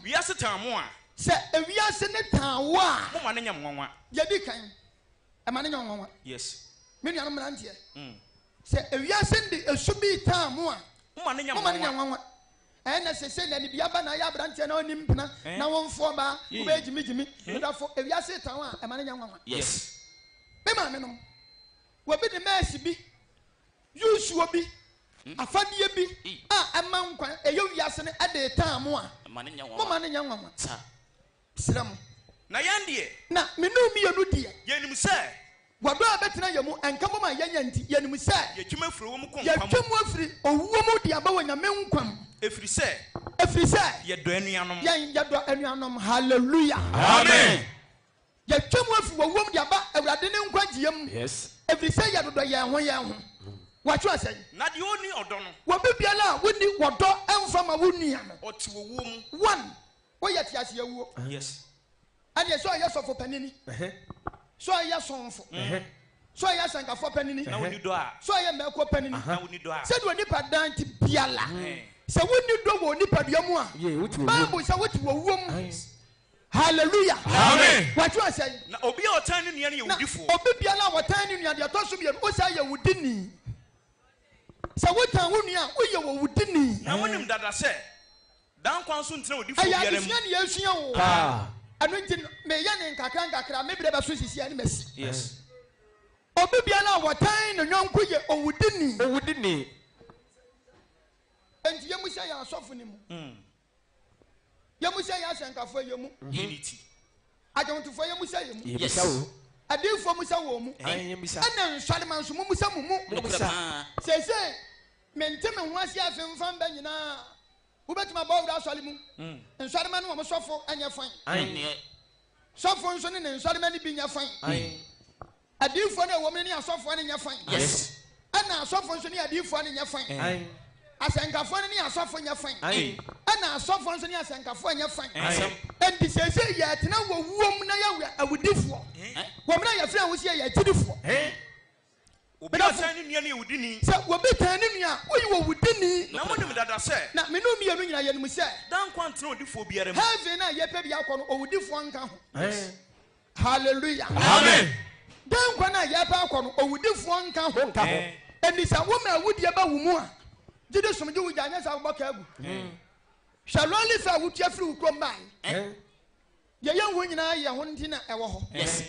Wiase tamu a. Se wiase ne tan wa. Mo ma ne nyam nwanwa. Ye di kan. E ma ne nyam nwanwa. Yes. Me nuanom na ntie. Se wiase ndi esubi tan mu a. Mo ma ne nyam nwanwa. Na se na ni bia ba na ya branche na onim pena na wonfo ba wo be jimi. Me da fo wiase tan a e ma ne nyam nwanwa. Yes. Me ma me no. Wo bi de mercy bi. Yusu obi. Afadie bi ama nkwa eyo wiase ne ade tan mu a mo ma ne nya nwanwa sram na yandie na menu mi yenu die yenim se wado abetena yemu enka mo ma yenya nti yenim se yetwuma firi wo mu konkwam yetwum afiri owuo mu de aba wanya menkwam efiri se yedo anuanom yedo anuanom hallelujah amen yetwum afiri owuo mu de aba awurade ne nkwa giem yes efiri se yedo ye ho what you are saying? Not you only or don't know. What be biala, we need what dog and from a woonian. Or to a womb. One. Why yet, yes, you yes. And yes, so yes, for penny. So yes, for so yes, and for penny. Now you do. So I am a penny. Now you do. Said when you pad down to biala. So when you do, when you pad yamua. Bible, so what you a woman. Hallelujah. Amen. What you are saying? Now, Obi or turning near you before. Obi biala, what turning near the Tosubi, or say you would didn't. So what time we are, we are would didn't. Now, when him that I said, Dan kwan so ntina odi fo Aya biara mu. adesua ne yɛsua wo. Anu nti me yɛ ne nkakra me brɛ ba so sisi ani masi. Yes. Obi biara a wɔtan ne nyɔnko yɛ owudini. Enti yɛmu sɛ yɛ asɔfo ne mu. Yɛmu sɛ yɛ asɛnkafo yɛ mu. Unity. Adwontofo yɛmu sɛ yɛ mu. Yes. Adinfo mu sɛ wɔ mu. Ɛna nsɔleman so mu sɛ mu mu. Sese mente me ho ase afemfam ba nyinaa. Wobɛtuma bɔ wura asɔle mu. Nsɔleman no wɔ mo sɔfo anyɛ fan. Sɔfo nso ne nsɔleman ne bi nyɛ fan. Adinfo no wɔ mu ne asɔfo ne nyɛ fan. Yes. Ɛna asɔfo nso ne adinfo ne nyɛ fan. Asɛnkafo ne asɔfo nyɛ fan. Ɛna asɔfo nso ne asɛnkafo nyɛ fan. Enti sese yɛ tena wɔ wuom na yɛ awudifoɔ. Wɔn na yɛfrɛ wo sɛ yɛ akyidifoɔ. Obi asan ne nua ne wudini. Sɛ obi tan ne nua, oyi wɔ wudini. Na mo nim dada sɛ. Na me no mienu nyina yɛ nim sɛ. Dan kwan tena odi fo biara mu. Heaven na yɛpɛ bi akɔ no owudifoɔ nka ho. Hallelujah. Amen. Dan kwan na yɛpɛ akɔ no owudifoɔ nka ho. Ɛni sɛ wo ma awudie ba wo mu a. Gide somgye wo gya nyɛ sɛ wobɔka agu. Shaloli fa wutia firi wo kurom ban. Yɛyɛ ho nyinaa yɛ ho nti na ɛwɔ hɔ. Yes.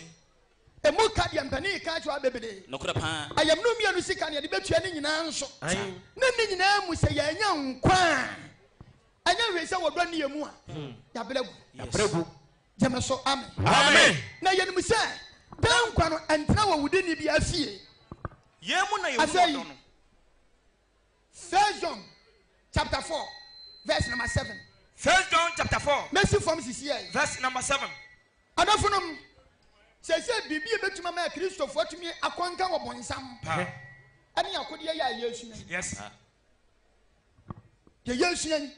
Emu ka deɛ mpani ka kyerɛ abebede. Nokora pa. Ayam no mienu sika ne de betua ne nyinaa nso. Na ne nyinaa mu sɛ yɛanya nkwa. Anya hwe sɛ wɔdɔ ne yɛmu a. Yabregu. Jeme so amen. Amen. Na yɛnim sɛ dan nkwa no ɛntena wɔ wudi ne bi afie. Yɛmu na yɛmu no. 1 John chapter 4 verse number 7. 1 John chapter 4. Mercy from CCA. Verse number 7. Adafunum. Sese bibi ebetuma ma Kristofo atumi akwanka wo bonsam. Ani akode ya Yesu. Yes. Ye Yesu ani.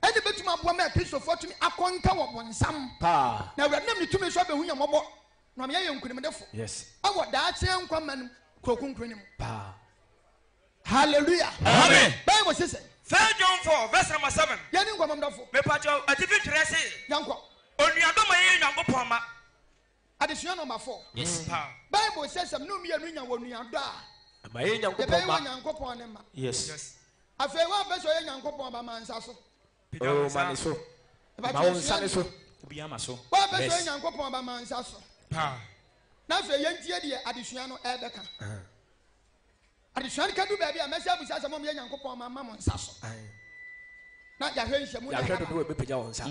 Ani betuma aboa ma Kristofo atumi akwanka wo bonsam. Na awurade nam ne tumi so abehu yamobo. Na me ye nkunimdefo. Yes. Awo da akye nkwa manum krokunkronim. Hallelujah. Amen. Bible says 1 John 4 verse number 7. Yani nkwamdafo. Me pacho atifi twere se. Yankwa. Onuadom ye nyankopon ma. Adesua number 4. Yes. Bible says no mienu nya wonuado a. Ma ye nyankopon ma. Nyankopon ne ma. Yes. Afei wa beso ye nyankopon ba mansa so. Oh man so. Ma won sane so. Obi ama so. Wa beso ye nyankopon ba mansa so. Na afei yentie de adesua no ebeka. Adesua ka du ba bia mesi abusa se mom ye nyankopon ma mansa so. Na ya hwe nhyamu ya hwe do be pagya won sa.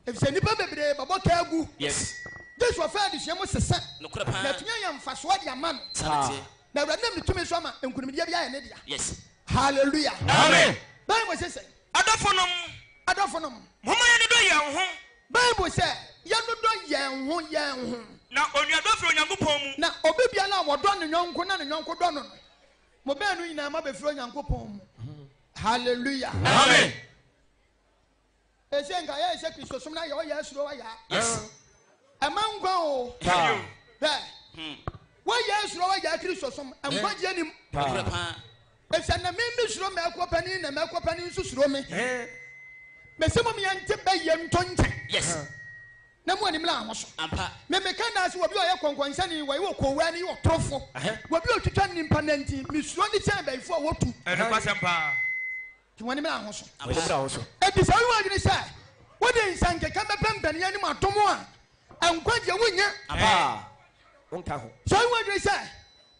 Efise nipa bebre babo ka agu. Yes. Jesu afa adesua mo sesa. Nokora pa. Na tunya ya mfaso de aman. Sanate. Na awurade nam ne tumi so ama nkunimdia bia ye ne dia. Yes. Hallelujah. Amen. Bible says Adofonom. Mama ye ne do ye ho. Bible say ya no do ye ho. Na onuado firi onyankopon mu. Na obi bia na wodo ne nyonko na ne nyonko do no. Mo be anu nyina ma be firi onyankopon mu. Hallelujah. Amen. Esenga ya ese Kristo som na ye o ya suro wa ya. Yes. Amangwa o. Wa ya suro wa ya Kristo som amgwaje nim. Nokora pa. Ese na me suro me akopani na me akopani nso suro me. Me se mo me yante ba ye ntonche. Yes. Na mo anim la ahoso. Ampa. Me ka na se obi o ye konkonsa ni wa wo kowa ni wo trofo. Obi o twitwa nimpa nanti me suro ni che ba ifo wotu. Eno pasem pa. Ti wani me ahoso. Ampa. Ebi sa wi adwene sa. Wo de nsanke ka mepempani anim atomo a. Ankwaje wonya. Ampa. Onka ho. So wi adwene sa.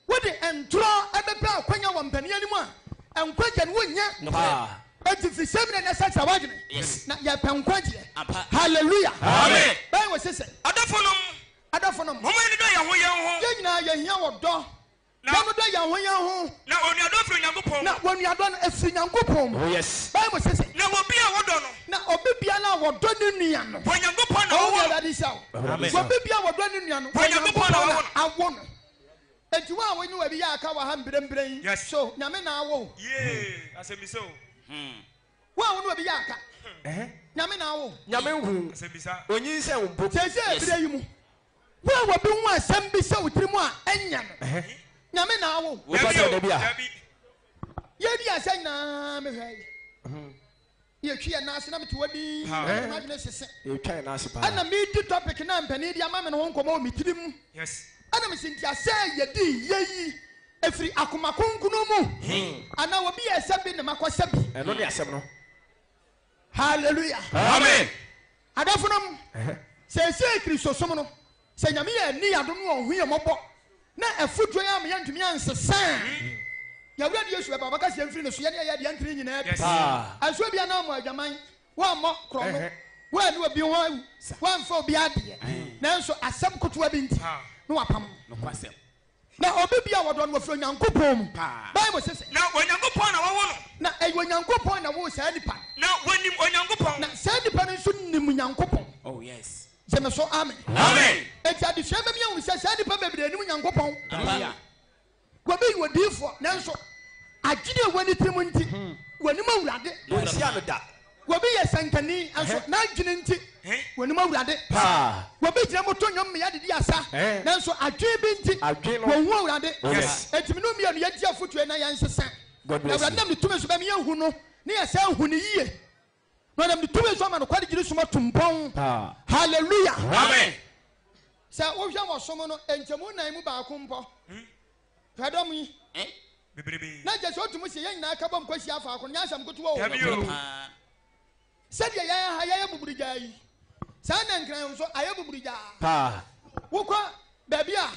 Wo de entro abepa akwanya wo mpani anim a. Ankwaje no wonya. Nokora. Eti fi semina na sa wadwene. Yes. Na ya pankwaje. Ampa. Hallelujah. Amen. Bible says Adofonom. Mama ye ne do ye ho ye ho. Ye nyina ye hia wo do. Na mo do ye ho. Na onuado firi onyankopon. Na wonuado no afiri nyankopon. Oh yes. Bible says Na obi a wodo no. na obi bia na wodo ne nua no. Onyankopon na Oh wo. that is how. Amen. Obi bia wodo ne nua no. Onyankopon na awo no. Enti wa wo nyu abi ya aka wa ha mbrembren. Yes. So nyame na awo. Yeah, asemiso. Wa wo nyu abi ya aka. Nyame na awo. Nyame hu. Asemisa. Onyin se wo mpo. Sese ebire yi mu. Wa bi hu asem bi se wotiri mu a enya no. Nyame na awo. Wo ba se da bia. Ye di asa na me hwai. Ye twi ya na ase na me to wadi. Ma dwene sese. Ye twa na ase pa. Ana me di topic na mpani di ama me no nkomo o mitirim. Yes. Ana me sinti asa ye di yeyi efiri akoma konkunu mu. Ana obi ya sabi na makosabi. Eno ne asem no. hallelujah Amen. adafunam sɛ kristo som no sɛ nyame yɛ ni adom no ɔhu yɛ mɔbɔ na afutuo yɛ ama yɛntumi ansesa yɛwura de yesu bɛba bɛka sɛ mfiri no so yɛde yɛ deɛ ntiri nyinaa bi anso bia na mo adwaman woammɔ korɔmo woane obi ho awu woamfa obi adeɛ nanso asɛm kotoa bi nti na wapam na obi bia wɔdɔ no wɔfiri onyankopɔn mu bible sɛ sɛ na onyankopɔn na wɔwɔ no na ɛyɛ onyankopɔn na wɔwɔ saa nipa na wɔnim onyankopɔn na saa nipa no nso nim onyankopɔn Oh yes. sɛmɛ so amen eti adesua bɛ mi ahun sɛ saa nipa bebree nim onyankopɔn wɔbi yi wɔ diifoɔ nanso adwene a wɔne tirim nti wɔnim awurade wɔbi yɛ sankani nso n'adwene nti wɔnim awurade wɔbi gyina moto nnwom mmea didi asa nanso adwene bi nti wɔnhu awurade etimi no mmienu yɛdi afotuo na yɛnsesa awurade nam ne tumi so bɛ mi yɛnhu no ne yɛ sɛ nhu ne yie na nam ne tumi so ama no kwade gyiri soma tumpɔn hallelujah Amen. sɛ wohwɛ wɔ som no nkyɛmu nan mu baako mpɔ hwɛdɔm yi na gye sɛ wotum sɛ yɛn nyinaa ka bɔ mkɔhyia faako no nyɛ asɛm kotoa wɔ sɛdeɛ yɛyɛ ha yɛyɛ buburigyaa yi saa na nkran nso ayɛ buburigyaa wokɔ baabi a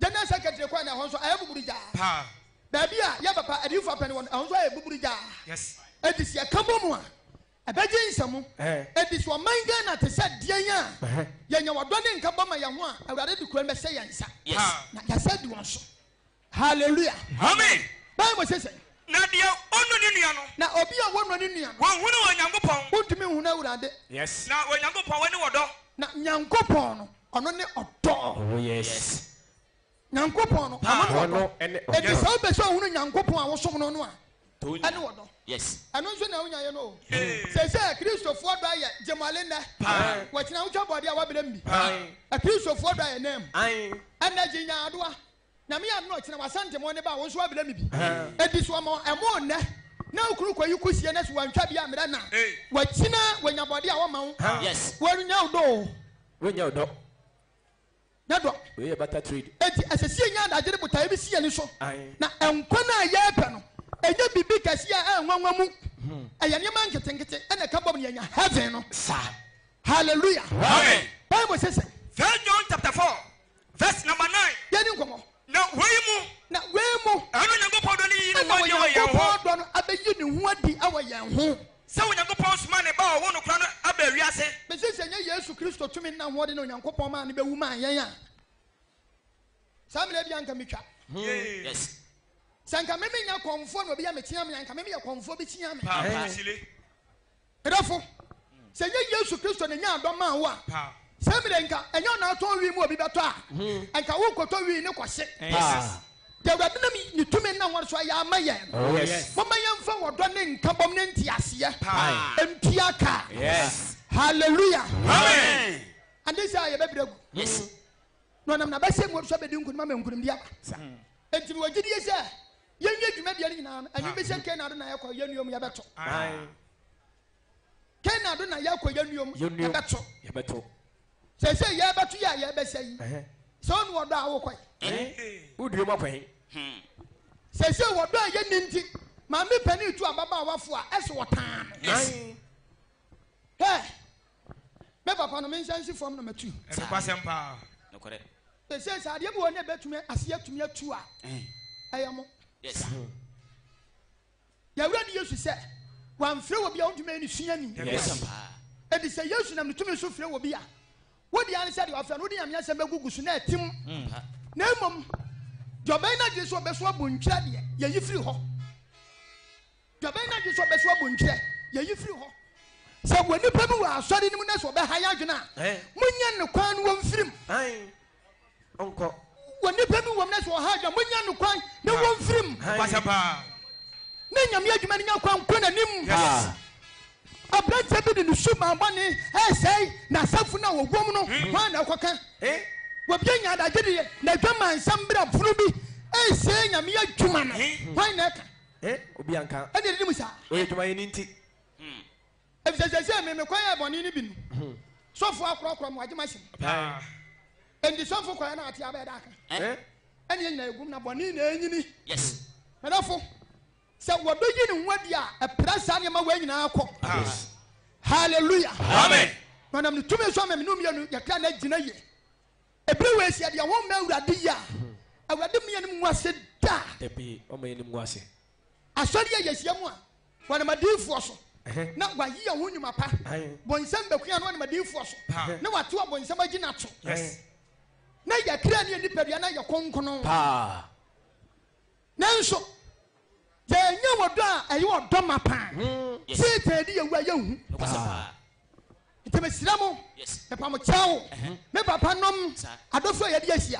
general secretary kɔ na ɛhɔ nso ayɛ buburigyaa baabi a yɛ papa adiifo apɛne wɔ no ɛhɔ nso ayɛ buburigyaa ɛdi si ɛka bɔ mu a ɛbɛgye nsɛm ɛdi si ɔman Ghana te sɛ deɛn a yɛnya wɔdɔ ne nka bɔ ma yɛn ho a awurade de kura bɛhyɛ yɛn nsa na yɛsɛ di wɔn so hallelujah amen bible sɛ sɛ na deɛ ɔno ne nua no na obi a wɔnɔ ne nua no wɔnhunu onyankopɔn wontumi hu no awurade Yes. na onyankopɔn wɔne wɔdɔ na nyankopɔn no ɔno ne ɔdɔ Oh yes. nyankopɔn no ɔno ne ɔdɔ ɛdi sɛ wobɛ sɛ ɔhunu nyankopɔn a wosom no no a ɛne wɔdɔ Yes. ɛno nso na wonya yɛ no o sɛ sɛ kristofoɔ dɔ ayɛ gyemale nnɛ wɔkyena wotwa bɔde a wabere mbi akristofoɔ dɔ ayɛ nam ɛnɛ gye nyaadoa nyame yɛ no ɔkyena wasantemmɔ ne ba a wo nso wabere mi bi ɛdi so ɔma ɛmo nnɛ na wokuru kɔyi kosie no so wantwa bi a mmerɛ na wakyina wanya bɔde a wɔma wo Yes. wɔnya wo dɔ o Wonya odo. na dɔ We better trade. eti ɛsɛ sie nya adagye de botae bi si yɛ ne so Aye. na nkwa no a yɛrepɛ no ɛnyɛ biribi kɛse a ɛnwanwa mu ɛyɛ nneɛma nketenkete ɛna ɛka bɔ mu yɛnya heaven no hallelujah Amen. bible sɛ sɛ 1 John chapter 4 verse number 9 yɛne nkɔmmɔ na wei mu na wei mu ɛno onyankopɔn dɔ ne yi ne ɛna wɔgye wɔ yɛn ho onyankopɔn dɔ no abɛyi ne ho adi awɔ yɛn ho sɛ onyankopɔn soma ne ba a ɔwɔ no kora no aba awiase bɛsi sɛ nyɛ yesu kristo tumi nna hoɔde ne onyankopɔn maa ne bɛwu maa yɛn a saa mmerɛ bi anka metwa Yes. sɛ nka meme nya kɔmfoɔ na obi yɛ mekyea me anka meme yɛ kɔmfoɔ bi kyea me paapasile ɛdɔfo sɛ nyɛ yesu kristo ne nya adɔ maa wo a sɛ mmerɛ nka ɛnyɛ ɔna atɔn wi mu obi bɛtɔ a ɛnka wokɔtɔ wi ne kɔhye deɛ awurade nam ne tumi nna hɔ so ayɛ ama yɛn Oh yes. mɔma yɛmfa wɔdɔ ne nkabɔm ne nteaseɛ ɛmpia ka Yes. hallelujah amen ade sɛ a yɛbɛbrɛ gu Yes. na ɔnam na bɛsɛ mu so bɛdi nkonima ma nkonimdi aba enti wɔgyidie sɛ yɛnyɛ dwumadeɛ no nyinaa no ɛnyɛ bɛsɛ Kanaan do na yɛkɔ yɛnnuom yɛbɛto Aye. Kanaan do na yɛkɔ yɛnnuom Yɛnnuom. yɛbɛto Yebeto. sɛ sɛ yɛbɛto yɛ a yɛbɛsɛ yi sɛ ɔne wɔdɔ a wokɔe Udrio mapahin. sɛ sɛ wɔdɔ a yɛni nti maame pani tu ababaawafo a ɛsɛ wɔtaa no Aye. hɛ mɛ papa no menhyɛ nsi fam na matu ɛnokwasɛm paa Nokore. sɛ sɛ sɛ adeɛ bi wɔ ne bɛtumi ase atumi atu a ɛyɛ mo Yes. yɛwura de yesu sɛ wamfrɛ wɔ bi a wontumi ani suani Yes. ɛdi sɛ yesu nam ne tumi so frɛ wɔ bi a wode ane sɛ deɛ wafrɛ no wode nyame asɛm bɛgugu so na atim na mmom deɛ ɔbɛyi no agye sɛ ɔbɛso abo ntwerɛ deɛ yɛyi firi hɔ deɛ ɔbɛyi no agye sɛ ɔbɛso abo ntwerɛ yɛyi firi hɔ sɛ wɔ nipa bi wɔ asɔre no mu na sɛ ɔbɛha yɛ adwene a monyɛ ne kwan no wɔmfirim Aye. Unko. wɔ nipa bi wɔ mu na sɛ ɔha adwene monyɛ ne kwan na wɔmfirim nokwasɛm paa na nyame adwuma no nya kwan nkɔ n'anim Yes. aberanteɛ bi de ne sumaabɔne ɛsɛe n'asafo no a wɔwom no hwan na ɛkɔka wɔbia nya adagye deɛ na adwama nsɛm berɛ funu bi ɛsɛe nyame adwuma no hwan na ɛka Obi anka. ɛne ɛde mu saa Oye juma yeni nti. ɛfisɛ sɛ me mekwan yɛ bɔne no bi no sɔfoɔ akorɔkorɔ ma wagye mahyem enti sɔfo kwan no ate abɛɛda aka ɛne ɛnyina ɛgum na bɔne na ɛnyini Yes. mɛdɔfo sɛ wɔdɔ yi ne ho adi a ɛpra saa nneɛma wɔ nyinaa kɔ hallelujah Amen. manam ne tumi so amem no mienu yakra na gina ye ebere we sia de ho ma awurade ya awurade mienu mu ase da Tepi o me ni mu ase. asori ya yesia mu a wana madinfo so na wa yi ho nyuma pa bonsam bekua no wana madinfo so na wato bonsam agina to Yes. na yakra ne nipadua na yakonkono Pa. nanso yɛnyɛ wɔdɔ a ɛyɛ wɔdɔ ma paa sɛ tɛɛdi yɛwura yɛhu nti mesira mo mepa mo kyɛ wo me papa nom adɔfo a yɛde ahyia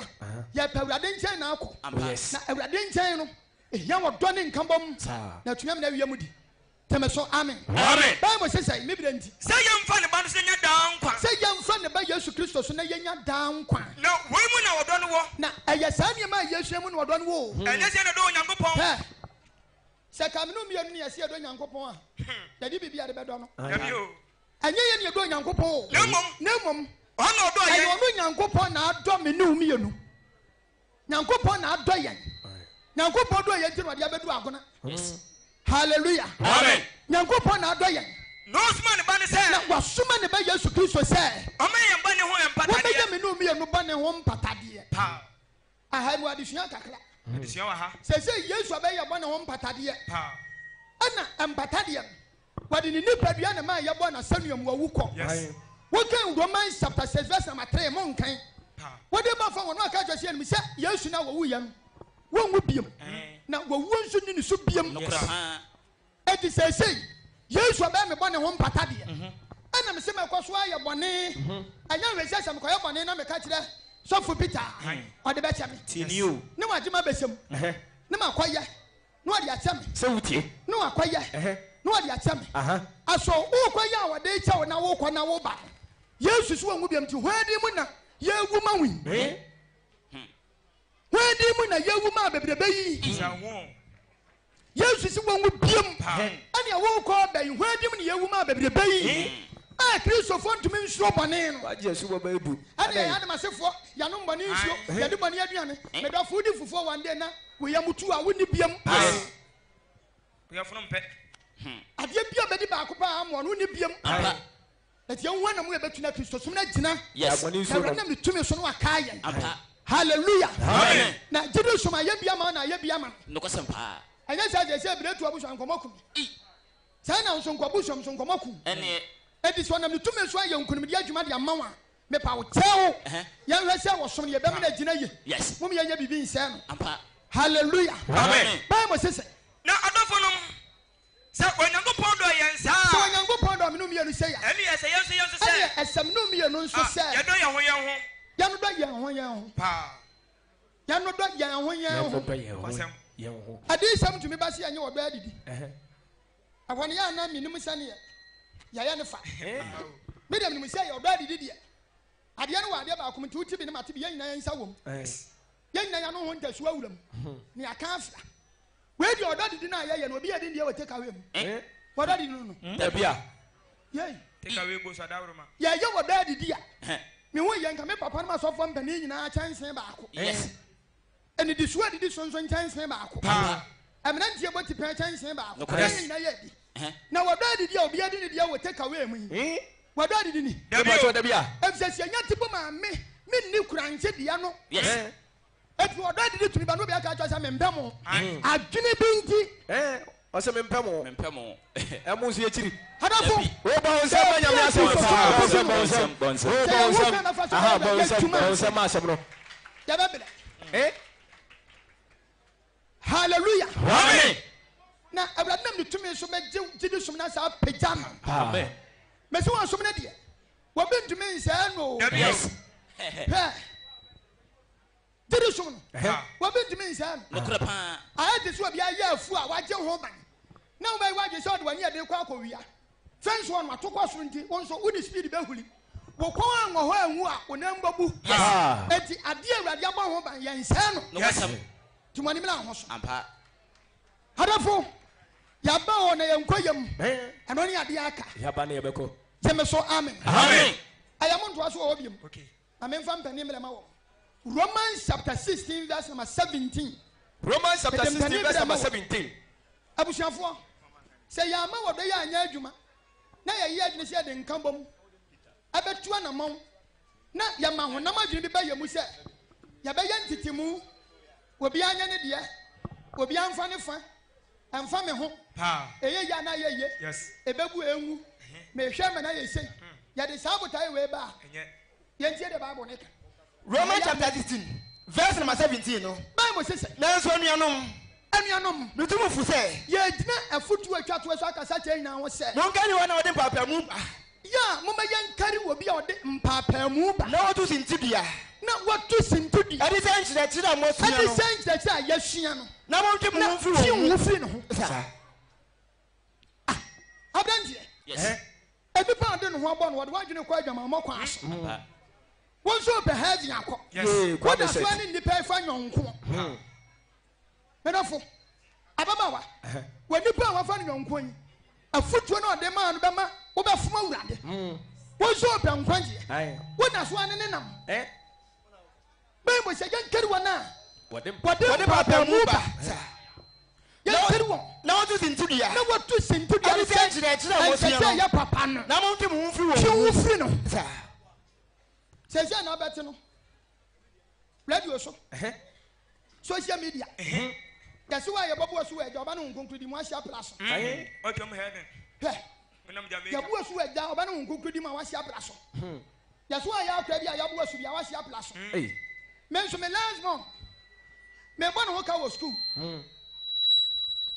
yɛpɛ awurade nkyɛn na akɔ na awurade nkyɛn no ɛhia wɔdɔ ne nkambɔm na atumi na awie mu di tɛmɛ so amen bible sɛ sɛ mebirɛ nti Sɛ yɛmfa ne ba no sɛ nya daa nkwa. sɛ yɛmfa ne ba yesu kristo so na yɛnya daa nkwa Na wei mu na wɔdɔ no wɔ. na ɛyɛ saa nneɛma a yɛsua mu na wɔdɔ no wɔ Ɛnyɛ sɛ na dɔ Onyankopɔn. pɛ sɛ kameno mmienu ne yɛsɛ yɛdɔ nyankopɔn a yɛde biribi ade bɛdɔ no Dabi o. ɛnyɛ yɛ ne yɛdɔ nyankopɔn o Na mmom. na mmom Ɔno ɔdɔ ɛyɛ yɛn. ɔno nyankopɔn na adɔ me ne wo mmienu nyankopɔn na adɔ yɛn nyankopɔn dɔ yɛn nti na ɔde abɛdu agona hallelujah Amen. nyankopɔn na adɔ yɛn Na ɔsoma ne ba no sɛ. na wasoma ne ba yesu kristo sɛ Ɔma yɛn ba ne ho yɛn wɔbɛyɛ mpatadeɛ. me ne wo mmienu bɔ ne ho mpatadeɛ Pa. aha mu adesua kakra Adesua wɔ ha. sɛ sɛ yesu abɛyɛ bɔ ne ho mpatadeɛ Pa. ɛna mpatadeɛ no wɔde ne nipadua na maa yɛbɔ na sɛnea mu wawu kɔ Yes. wokan romans chapter 6 verse number 3 mo nkan Pa. wɔde ba fa wɔn aka kyerɛ sɛ sɛ yesu na wawu yɛ no wɔnwu biam na wawu nso ni ne so biam ɛti sɛsɛi yesu abɛyɛ me bɔ ne ho mpatadeɛ ɛna me sɛ mɛkɔ so ayɛ bɔne ɛnyɛ wɛ sɛ sɛ mekɔyɛ bɔne na meka kyerɛ sɔfo peter ɔde bɛkyɛ me Tinio. ne wagye ma bɛsɛm ne makɔyɛ na wɔde akyɛ me Se wutie. ne wakɔyɛ na wɔde akyɛ me Aha. aso wokɔyɛ a wɔde kyɛ wo na wokɔ na woba yesu so wɔnwu biam nti hwɛdi mu na yɛwu ma wi hwɛdi mu na yɛwu ma bebrebe yi Sa wo. yesu si wɔnwu biam ɛnea wokɔ bɛyi hwɛdi mu na yɛwu ma bebrebe yi a kristofo ntumi nsuro bɔne no Waje su bo bebu. ɛnea yɛade masefoɔ yɛnom bɔne nsuo yɛde bɔne aduane medɔfo wodi fufuo wande na woyɛ mutu a wonni biam Yɛfono mpɛ. adeɛ bia bɛdi baako paa amoa no wonni biam ɛti yɛnhu na mo yɛbɛtu na kristosom no agyina Abɔne na awurade nam ne tumi so no waka yɛn hallelujah Amen. na gyede som a yɛbia ma na yɛbia ma no Nokosɛm paa. ɛnyɛ saa deɛ sɛ biretu abusua nkɔmmɔ kum saa na nso nkɔbu som so nkɔmmɔ kum Ɛne ɛdi sɛ ɔnam ne tumi so ayɛ nkonimdi adwuma de ama wo a mepa wo kyɛw yɛnhwɛ sɛ wɔsom no yɛbɛma no agyina ye yes. mom yɛnyɛ biribi nsɛe no Ampa. hallelujah Amen. bible sɛ sɛ Na adɔfo nom. Sɛ Onyankopɔn dɔ yɛn sɛ saa. onyankopɔn dɔ me no mmienu sɛ ya Ɛne yɛ sɛ yɛn nso ɛne sɛ. ɛsɛm no mmienu nso sɛ Yɛdɔ yɛn ho yɛn ho. yɛno dɔ yɛn ho yɛn ho Pa. yɛno dɔ yɛn ho yɛn ho Kɔsɛm. adesɛm tumi ba se yɛnyɛ wɔdɔ adidi ɛhɔ no yɛ ana menim sɛneɛ yɛyɛ ne fa medem nim sɛ yɛ ɔdɔ adidi deɛ adeɛ no wɔ adeɛ baako nti wote bi ne mate bi yɛn nyinaa yɛnsa wɔ mu yɛn nyinaa yɛno ho ntasua wura mu ne yɛaka afra wei deɛ ɔdɔ adidi no a yɛyɛ no obi yɛde deɛ wɔte kawe mu wɔdɔ adidi no no Tabia. yɛi Take away go so adawroma. yɛyɛ wɔdɔ adidi a me ho yɛn ka me papa no masɔfoɔ mpanin nyinaa kyɛnsee baako Yes. ɛne de so adidi so nso nkyɛnsee baako ɛmmeranteɛ bɔ tipɛ kyɛnsee baako yɛn nyinaa yɛ adi na wɔdɔ adidi a obi yɛde ne deɛ wɔte kawe mu yi wɔdɔ adidi ni Tabia. efisɛ si enya tipo maame mi ni kurankye deɛ no Yes. etu ɔdɔ adidi tuni ba n'obi aka atwa sɛ mɛ mpɛ mo adwene bi nti Ɔsɛ me mpɛ mo. Mempɛ mo. Ɛmu nso yɛkyiri. hadafo Wo ba nsɛm ma nyame asɛm. Wo ba nsɛm. Wo ba nsɛm. Aha, ba nsɛm. Ba nsɛm asɛm no. yɛbɛ bilɛ hallelujah Amen. na awurade nam ne tumi so bɛ gye som na saa pagya no Amen. mɛ sɛ wɔn som no deɛ wɔbi ntumi nsɛɛ no Yes. hɛ gye som no wɔbi ntumi nsɛɛ no Nokora paa. ayɛ te sɛ obi ayɛ afu a wagye ho ban na wobɛyi wagye sɛ ɔde w'ani yɛde kɔ akɔwia fɛnso wɔ no atokɔ soro nti wo nso wode speed bɛhuri wo kɔn aŋɔ hɔ anwu a wo nam bɛbu enti adeɛ awurade abɔ ho ban yɛnsɛe no Nokosɛm. nti mɔne mena ho so Ampa. hadafo yɛaba hɔ na yɛnkɔ yam ɛno ne adeɛ aka Yaba na yɛbɛkɔ. gyeme so amen Amen. ɛyɛ mo ntoa so wɔ hɔ biam Okay. na memfa mpani mmerɛma wɔ Romans chapter 16 verse number 17 Romans chapter 16 verse number 17. abusuafoɔ sɛ yɛama wɔdɔ yɛ anyɛ adwuma na yɛ yɛ adwene sɛ yɛde nka bom ɛbɛtu anamɔn na yɛma ho nam adwene bi bɛyɛ mu sɛ yɛbɛyɛ ntetimu obi anya ne deɛ obi amfa ne fa ɛmfa me ho ɛyɛ yɛ na yɛ yɛ ɛbɛbu enwu mehwɛ me na yɛ sei yɛde saa botae wei ba yɛntie de Bible ne ka Romans chapter 16 verse number 17 no Bible sɛ sɛ nanso anuanom metumu fu sɛ yɛgyina afutu atwa to so akasa kyɛ nyinaa ho sɛ monka ne wɔn na wɔde mpapamu ba ya moma yɛnkari wɔ bi a ɔde mpapamu ba na wɔto sintidua na wɔto sintidua ɛde sɛ nkyerɛkyerɛ a mosua no ɛde sɛ nkyerɛkyerɛ a yɛsua no na montwe mo ho fi wo firi no ho saa abranteɛ ebi pa ade no ho abɔ no wɔde wadwene kɔ adwamammɔ kɔ aso wɔn nso bɛ heaven akɔ wɔda so ne nnipa ɛfa nyɔnko mɛdɔfo ababaawa wɔ nipa a wɔfa no nyɔnko yi afutuo na ɔde maa no bɛma wobɛfom awurade wɔn nso bɛ nkwagyeɛ wɔda so ne nam bɛyɛ bɔ sɛ yɛnkari wɔn a wɔde mpapamu ba yɛnkari wɔn na wɔto sintidua na wɔto sintidua ɛde sɛ nkyerɛkyerɛ a mosua no yɛ papa no na montwe mo ho firi fi wo wɔn firi no saa sɛsɛ na abɛte no radio so social media yɛsɛ wa yɛbɔbɔ so wɔ agya ɔba ne nkonkro di mu ahyia pra so hwɛ yɛboɔ so wɔ agya ɔba ne nkonkro di mu a wahyia pra so yɛsɛ wa yɛ akora bi a yɛboɔ so bi a wahyia pra so me nso me last month mebɔ ne ho ka wɔ school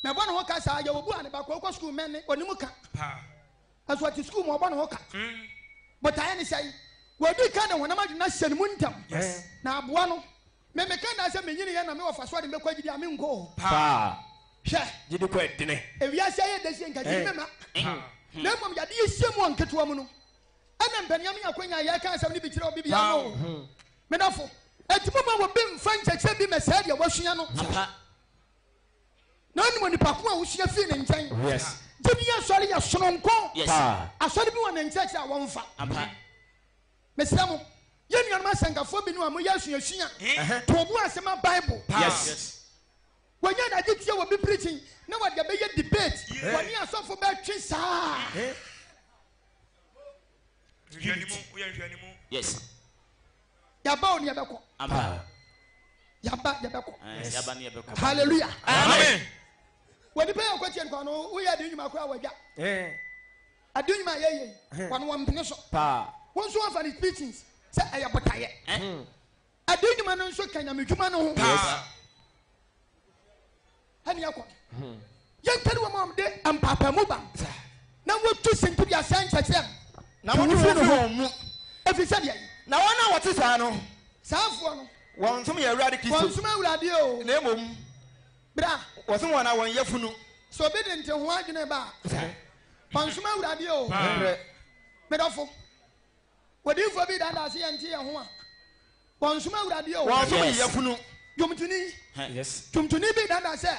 mebɔ ne ho ka saa yɛwɔ bu a ne bakɔ wokɔ school mɛne ɔnim ka ɛso ɔte school ma ɔbɔ ne ho ka botaeɛ ne sɛ wɔdi ka ne honam adwena hyɛ ne mu ntam na aboa no memeka na sɛ menyini yɛ na mewɔ fa so ade mɛkɔ agyidi a menkɔ hwɛ gyidi kɔ ɛdene ewiase ayɛ da sie nka gyidi mema na mmom yɛde yɛhyia mu wɔ nketewa mu no ɛna mpaniam yɛ akwanya yɛka asɛm no bi kyerɛ wɔ bibia no medafo ɛtumi ma wɔbi mfa nkyɛkyerɛ bi mɛsɛɛ deɛ wɔasua no na wonim onipa ko a wosua fii ne nkyɛn gye bi yɛ asɔre yɛ sononko asɔre bi wɔ ne nkyerɛkyerɛ a wɔmfa mesrɛ mo yɛn nuanom asɛnkafoɔ bi no a moyɛ asuasua to ɔbo asɛm a Bible wɔnyɛ adagye tie wɔ bi preaching na wɔde bɛyɛ debate wɔne asɔfo bɛtwe saa yaba wo ne yɛbɛkɔ yɛbɛkɔ hallelujah Amen. wɔde pɛ yɛ nkɔkyɛ nkwa no woyɛ ade nnwuma koraa wadwa ade nnwuma a yɛyɛ wɔno wɔmpene so wɔn nso wɔmfa ne preachings sɛ ɛyɛ botaeɛ ade nnwuma no nso ka nyamedwuma no ho ɛne yɛkɔ yɛnkari wɔ ma ɔmde mpapamu ba na wɔtu senturi asɛn kyɛkyerɛ na wɔn firi no ho mu ɛfiri sɛ deɛ na wɔn a wɔte saa no saafoɔ no wɔn nsom yɛ awurade kristo wɔn nsom awurade o na mmom bra wɔsom wɔn a wɔn yɛ funu sɛ obi de nte ho adwene ba wɔn nsom awurade o medɔfo wɔdiifoɔ bi dada ase yɛnte yɛn ho a wɔn nsom awurade o wɔn som yɛ funu dwomtoni bi dada sɛ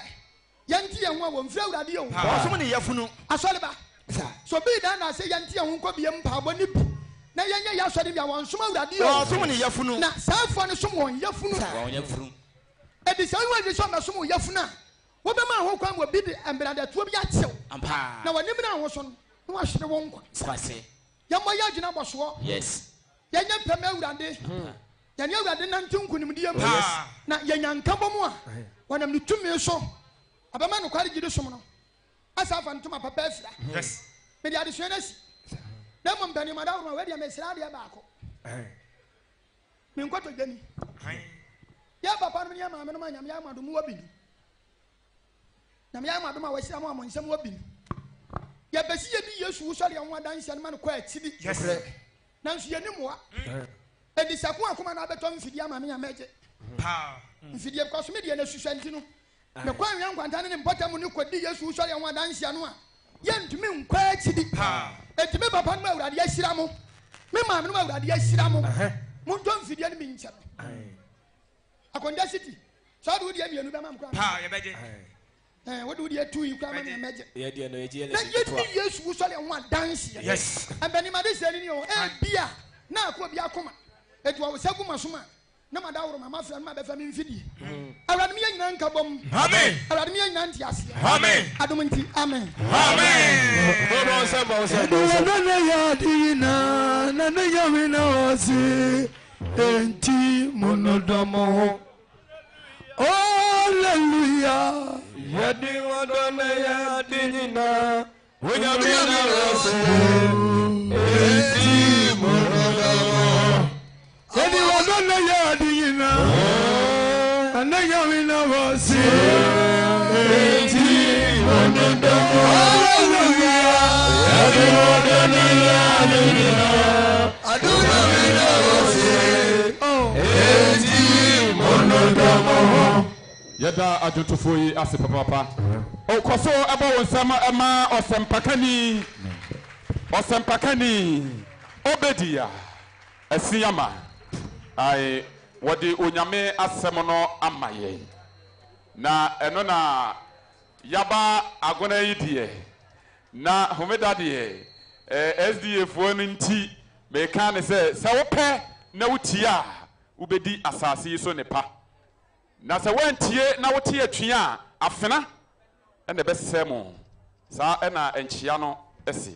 yɛnte yɛn ho a wɔn firi awurade o wɔn som ne yɛ funu asɔre ba so bi dada sɛ yɛnte yɛn ho nkɔ biem mpaabɔ ne bi na yɛnyɛ yɛ asɔre bi a wɔn nsom awurade o wɔn som ne yɛ funu na saafoɔ no som wɔn yɛ funu ɛdi sɛ wɔn adi sɛ ɔmɛ som wɔn yɛ funu a wɔbɛma aho kwan wɔ bi de mberadatuo bi akyew na wɔn anim na aho so no na wɔahyere wɔn nkwa yɛmmɔ yɛ agyina bɔ soɔ yɛnyɛ pɛmɛ awurade yɛne awurade nante nkonimdie mu na yɛnya nka bɔ mu a wɔnam ne tumi so abɛma nokware gyidi som no asa afa ntoma papa afira mede adesua no asi na mmom mpanimada woroma wɔadeɛ mesra adeɛ baako menkɔtɔ dwani yɛ papa no ne yɛ maame no ma nyame yɛ amadom wɔ bi no nyame yɛ amadom a wɔahyira mu a mo nsɛm wɔ bi no yɛbɛsi yɛdi yesu wosɔre ho adanseɛ no ma no kɔ akyidi nanso yɛni mmoa ɛdi sɛ ko akoma no abɛtɔ mfidie ama me nyamɛgye mfidie kɔ so medeɛ no asusua nti no mekɔ awia nkwanta ne ne mpɔta mu ne kɔdi yesu wosɔre ho adanseɛ no a yɛntumi nkɔ akyidi ɛntumi papa no ma awurade ahyira mo me maame no ma awurade ahyira mo montɔ mfidie no bi nkyɛ no akonda city sɛ wode wodeɛ mmienu bɛma m kora wode wodeɛ tu yi kora ma meamɛgye na yɛdi yesu wosɔre ho adanseɛ ɛmpanimade sɛ ni o ɛbia na akɔ bi akoma ɛtu ɔwo sɛ gu ma so ma na ma da woro ma ma fa ma be fa mi mfidi awurade me nyina nka bom amen awurade me nyina nti ase amen adom nti amen amen Bobo na ya dina na na ya mi na wasi enti monodomo hallelujah yadi wadona ya dina wonya mi na wasi enti monodomo yadi wadona ya dina na ya mi na wasi enti monodomo hallelujah yadi wadona ya dina aduna mi na wasi enti monodomo yada adutufo yi ase papa okoso aba wonsama ama osempakani obedia asiyama ai wodi onyame asem no amaye na eno na yaba agona yi die na homeda die SDA fo no nti me kan ne se wope na wutia ubedi asase so nepa na se wantie na wotie atwe a afena ene besemo sa ena enchia no ese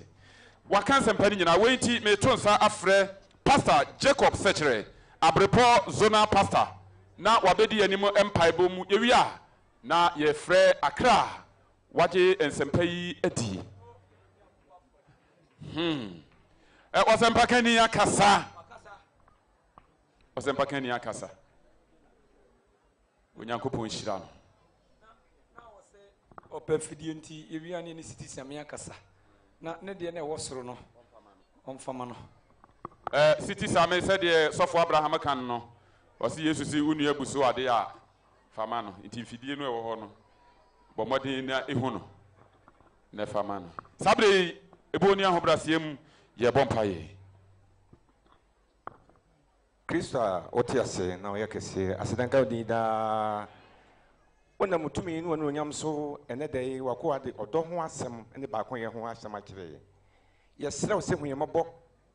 wakan sempani nyina wenti me tonsa afre pastor Jacob Sechere abrepo zona pastor na wabedi anim empaibo mu yewia na ye frɛ Accra waje ensempai adi wasempakani akasa onyankopɔn hyira no na wose opafidie nti yewia ne citizen me akasa na ne de na ɛwɔ soro no ɔmfama no citizen me sɛ de sɔfo Abraham kan no wose Yesu si unu abuso ade a fama no nti fidie no ɛwɔ hɔ no bɔmɔden na ehu no na fama no sabre eboni ahobrasiem ye bompaye Krista otiase na oyekese asidanka odida wona mutumi no no nyam so ene dai wako ade odo ho asem ene ba kon ye ho asem akire ye srew se hu ye mabo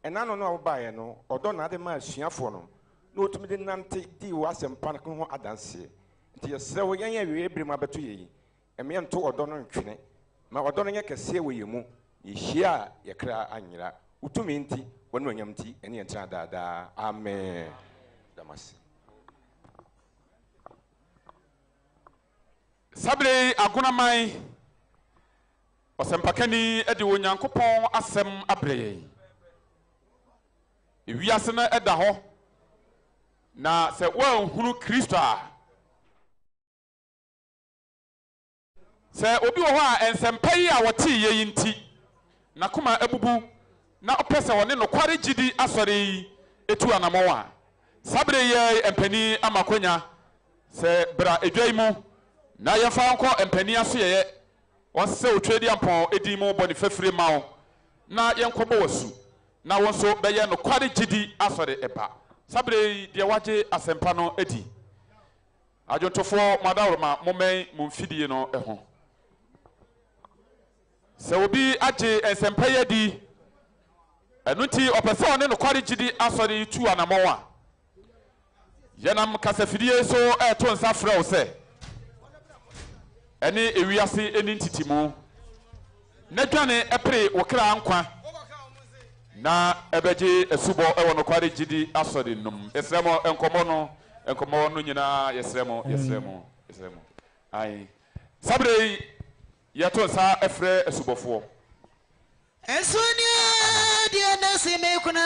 ena no no obaye no odo na ade ma asuafo no na otumi de nante di wo asem pa ko ho adanse nti ye srew yan ye we ebrim abeto ye eme nto odo no ntwene ma odo no nye kese we ye mu ye hia ye kra anyira utumi nti wonu nyam nti ene ye ntra dada amen damas sabre agonaman osempakani ede onyankopɔn asɛm abrɛ ewiase na ɛda hɔ na sɛ wanhunu Kristo a sɛ obi wɔ hɔ a ensɛmpa yi a wɔte yɛ nti na koma abubu na opese woni no kware gidi asɔre yi etu anamɔ a sabre yɛ empani amakonya sɛ bra edwai mu na yɛfa nkɔ empani aso yɛ wɔsɛ otwedi ampɔn edi mu bɔ ne fafire mawo na yɛnkɔbɔ wasu na wɔnso bɛyɛ no kware gidi asɔre eba sabre deɛ wagye asɛmpa no edi adwontofo madawroma momɛn mumfidie no ɛho sɛ obi agye ensɛmpa yɛ di ɛno nti ɔpɛsɛ ɔne no kware gidi asɔre tu anamɔ a yɛnam kasafidie so ɛto nsa frɛ wo sɛ ɛne ewiase ɛne ntitimu na dwane ɛpere wo kra nkwa na ɛbɛgye asubɔ ɛwɔ no kware gidi asɔre num ɛsrɛmɔ nkɔmɔ no nyinaa yɛsrɛmɔ ai sabre yɛto nsa ɛfrɛ asubɔfoɔ Esunia dia nasi mekuna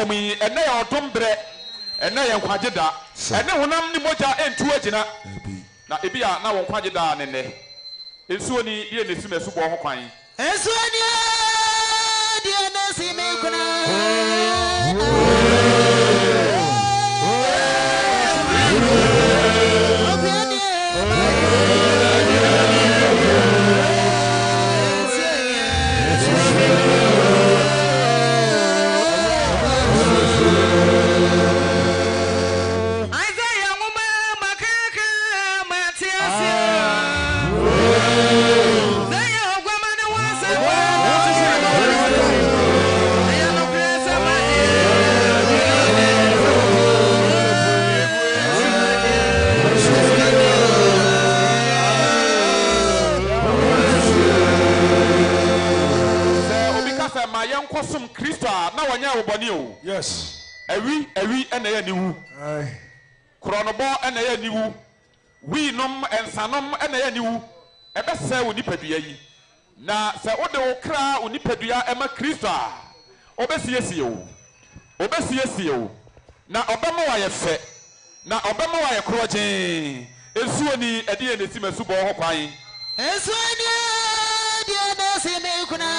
sɛmi ɛnɛ yɛ ɔdom brɛ ɛnɛ yɛ nkwagye da ɛne honam ne mogya ɛntu agyina na ebi a na wɔn nkwagye da ne nsuo ni deɛ ne sim asubɔ ho kwan nsuo ni deɛ ne sim kuna Kosum Krista na wanya oboni o yes ewi ena ya niwu kronobo ena ya niwu wi nom ensanom ena ya niwu ebese wo nipadua yi na se wo de wo kra wo nipadua ema Krista obesiesie o na obema wa ye fe na obema wa ye kroje esuo ni ede ye nesi masubo ho kwan esuo ni de nesi me kuna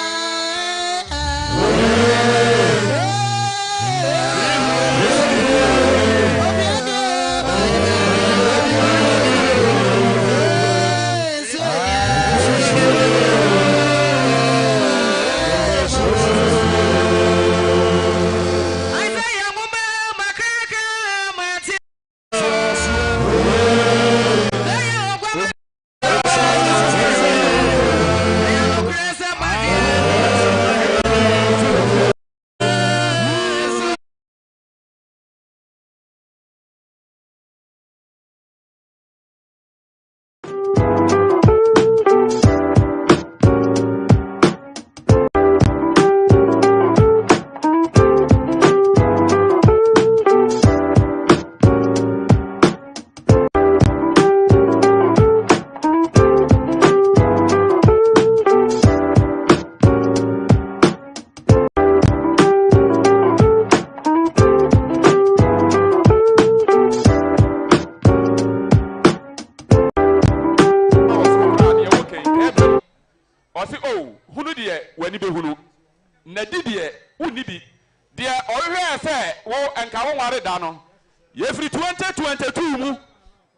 Yefri 2022 mu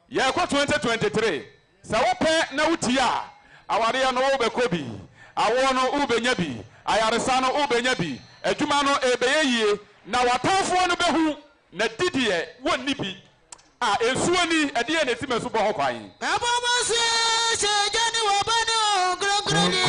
ye ko 2023 sa wo pe na wutia aware ya no wo be kobi awo no wo be nya bi ayaresa no wo be nya bi adwuma no e be yie na watanfo no behu na didie wonni bi a ensuo ni ede ye na timasu bo ho kwan abomase chejani wabano grogro ni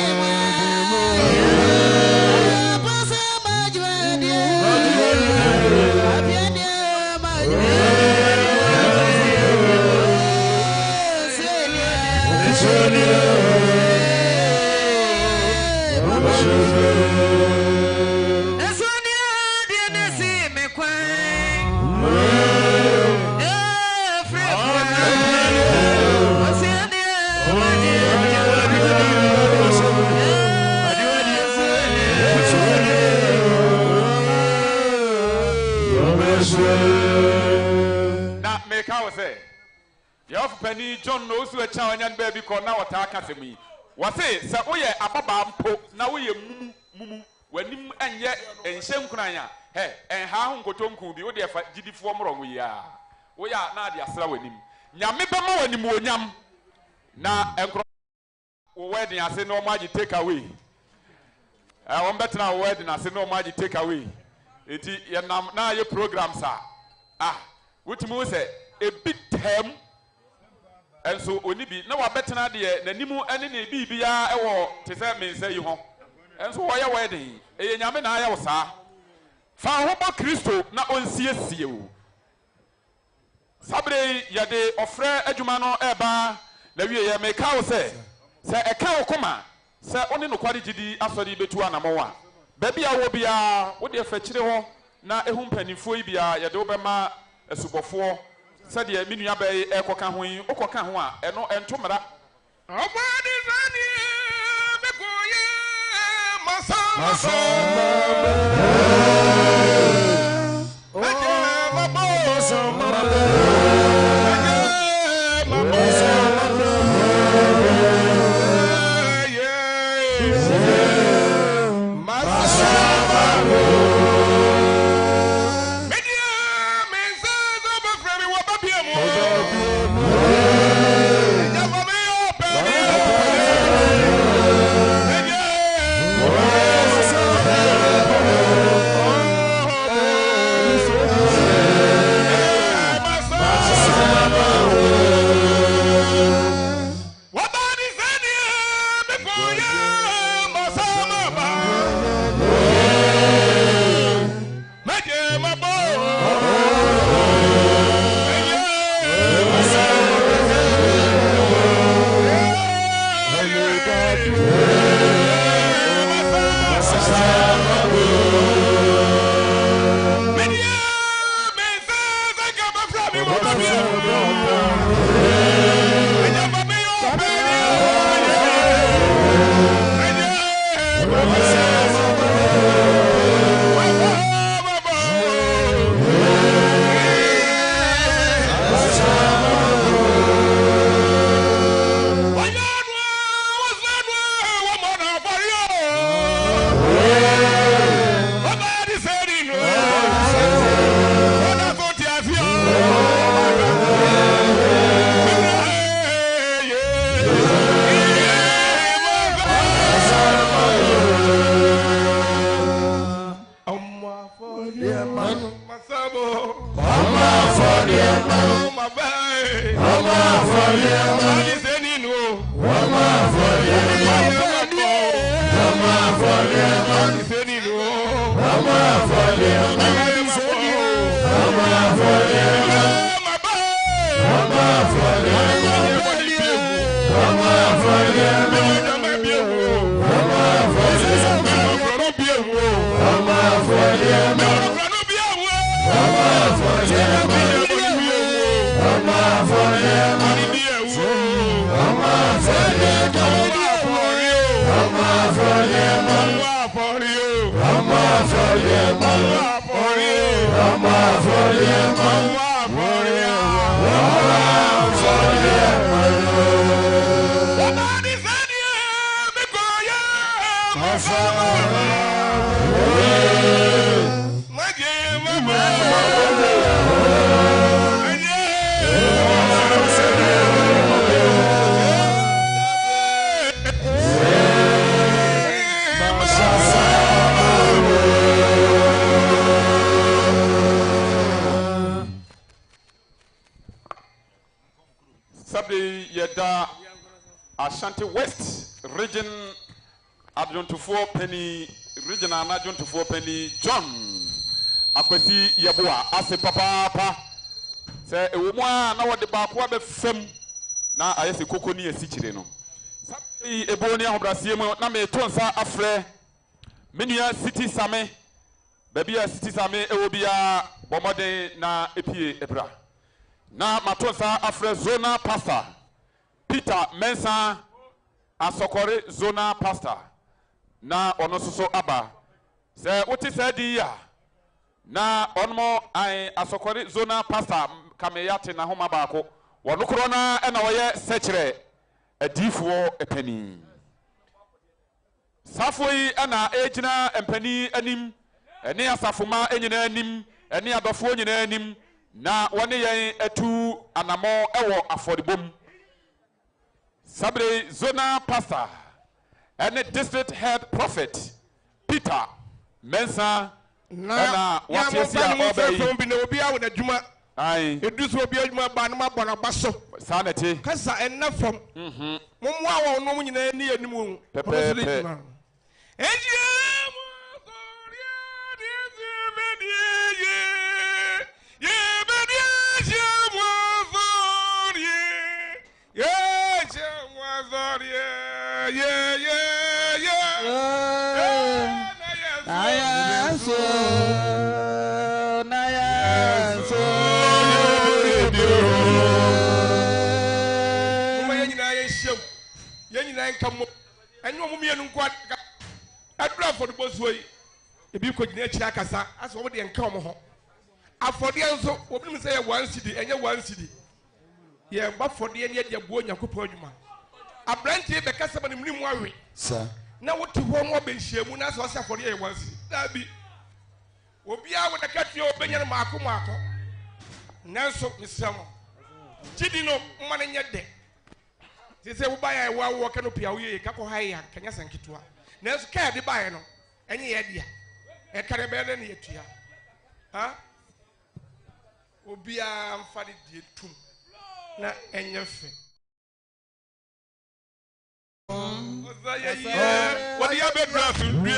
na make how say your penny John knows who a child and baby call now attack me. Was say, Sir Oye Ababa Po, now we mumu, when him and yet and Shem Kraya, hey, and how Gotonku be what they have GD form wrong we are. We are not the Asla with him. Yamibamo and Munyam. Now, a wedding, I say no magic take away. I want better now wedding, I say no magic take away. It is now your programs are. What you say, a bit term. And so only be no better idea than Nimu and any BBA or Tessa say you home. And so why a wedding? A Yamana was sa. Fahoba Christo, not on CSU. Sabre Yade offer Ejumano Eba, the way make cow say a cow coma, say only no quality after the Betuana Moa. Baby, I will be a what they fetch na a home penny for Ibia, Yadobama, a super four. Said the Minia Bay, Ecocan, Ococan, and no and Tomara. ASHANTI West region adwontofoɔ penny regional adwontofoɔ penny John akwasi yeboa ase papa sɛ ewo mu a na wɔde baako abɛfam na ayɛ sɛ koko ni asikyire no sabi ebo ni ahobraseɛ mu na me to nsa afrɛ menua city same baabi a city same ewo bia bɔmɔden na epie ebra na mato nsa afrɛ zona pastor Peter Mensa asokore zona pastor na ono soso aba se wote se di ya na onmo ai asokore zona pastor kameyate na homa baako wono kro na e na woye sekire adifuo epani safoi na ejina empani anim ene asafoma enyina anim ene adofo nyina anim na wone yen atu anamo ewo afodibom Sabre zona pastor and district head prophet Peter Mensa na watiasia obey bi na obi awo na djuma ai edusu obi adwuma ba na mabɔ na baso sanete kasa enna fam momo awo no nyina ni anim pepe Enyo mu mienu nkwa adura for the boss way ebi ko gina echi akasa aso wo de enka omo ho afɔdeɛ nso obi nim sɛ yɛ 1 cedi ɛnyɛ 1 cedi yɛ ba fɔdeɛ ne yɛ buo Nyankopɔn adwuma abrante bɛka sɛ bana mnim awe sa na wote hɔ mo bɛnhyia na sɛ ɔsɛ afɔdeɛ yɛ 1 cedi dabi obiara wo daka tuo obɛnya no maako nanso mesrɛ mo gyidi no mma no nyɛ dɛ sɛ sɛ wobayɛ ɛwɔ ka no pia woyɛ ka kɔ ha yɛ kanya sɛ nketewa nanso ka yɛde bayɛ no ɛnyɛ yɛ dea ɛka ne bɛyɛ ne yɛtua ha obiara mfa de die tum na ɛnyɛ fɛ wɔde yɛ bɛdura afidie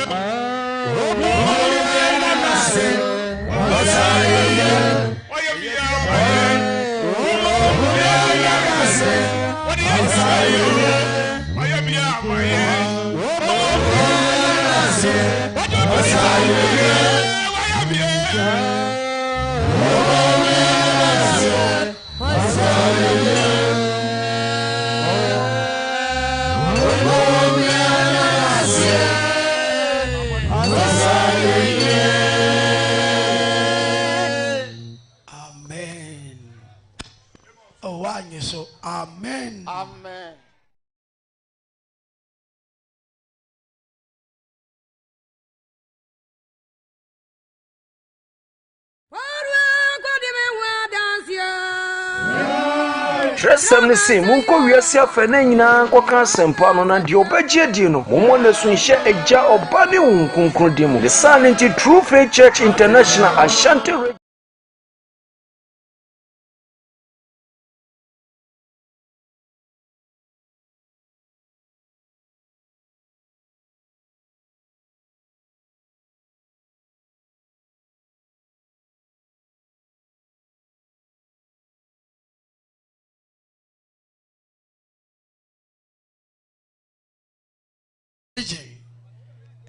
Amen. Amen. Tresem ne se munko wiase afa na nyina nkɔka asɛmpa no na deɛ ɔbɛgye die no mommɔ ne so nhyɛ agya ɔba ne wo nkonkron di mu. The Silent True Faith Church International Ashanti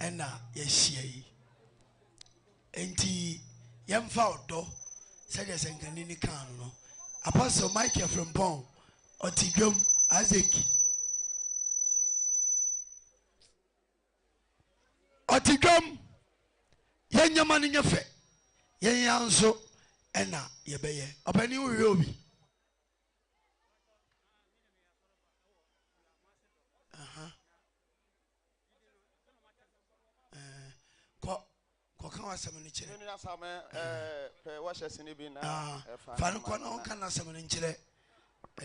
ɛna yɛhyia yi enti yɛmfa ɔdɔ sɛdeɛ sɛnkani ne kaa no Apostle Michael from Bon ɔtidwam Isaac ɔtidwam yɛnyama no nyɛ fɛ yɛnya nso ɛna yɛbɛyɛ ɔpɛni wowie obi kɔka wasɛm no kyerɛ fa no kɔ na ɔnka no asɛm no nkyerɛ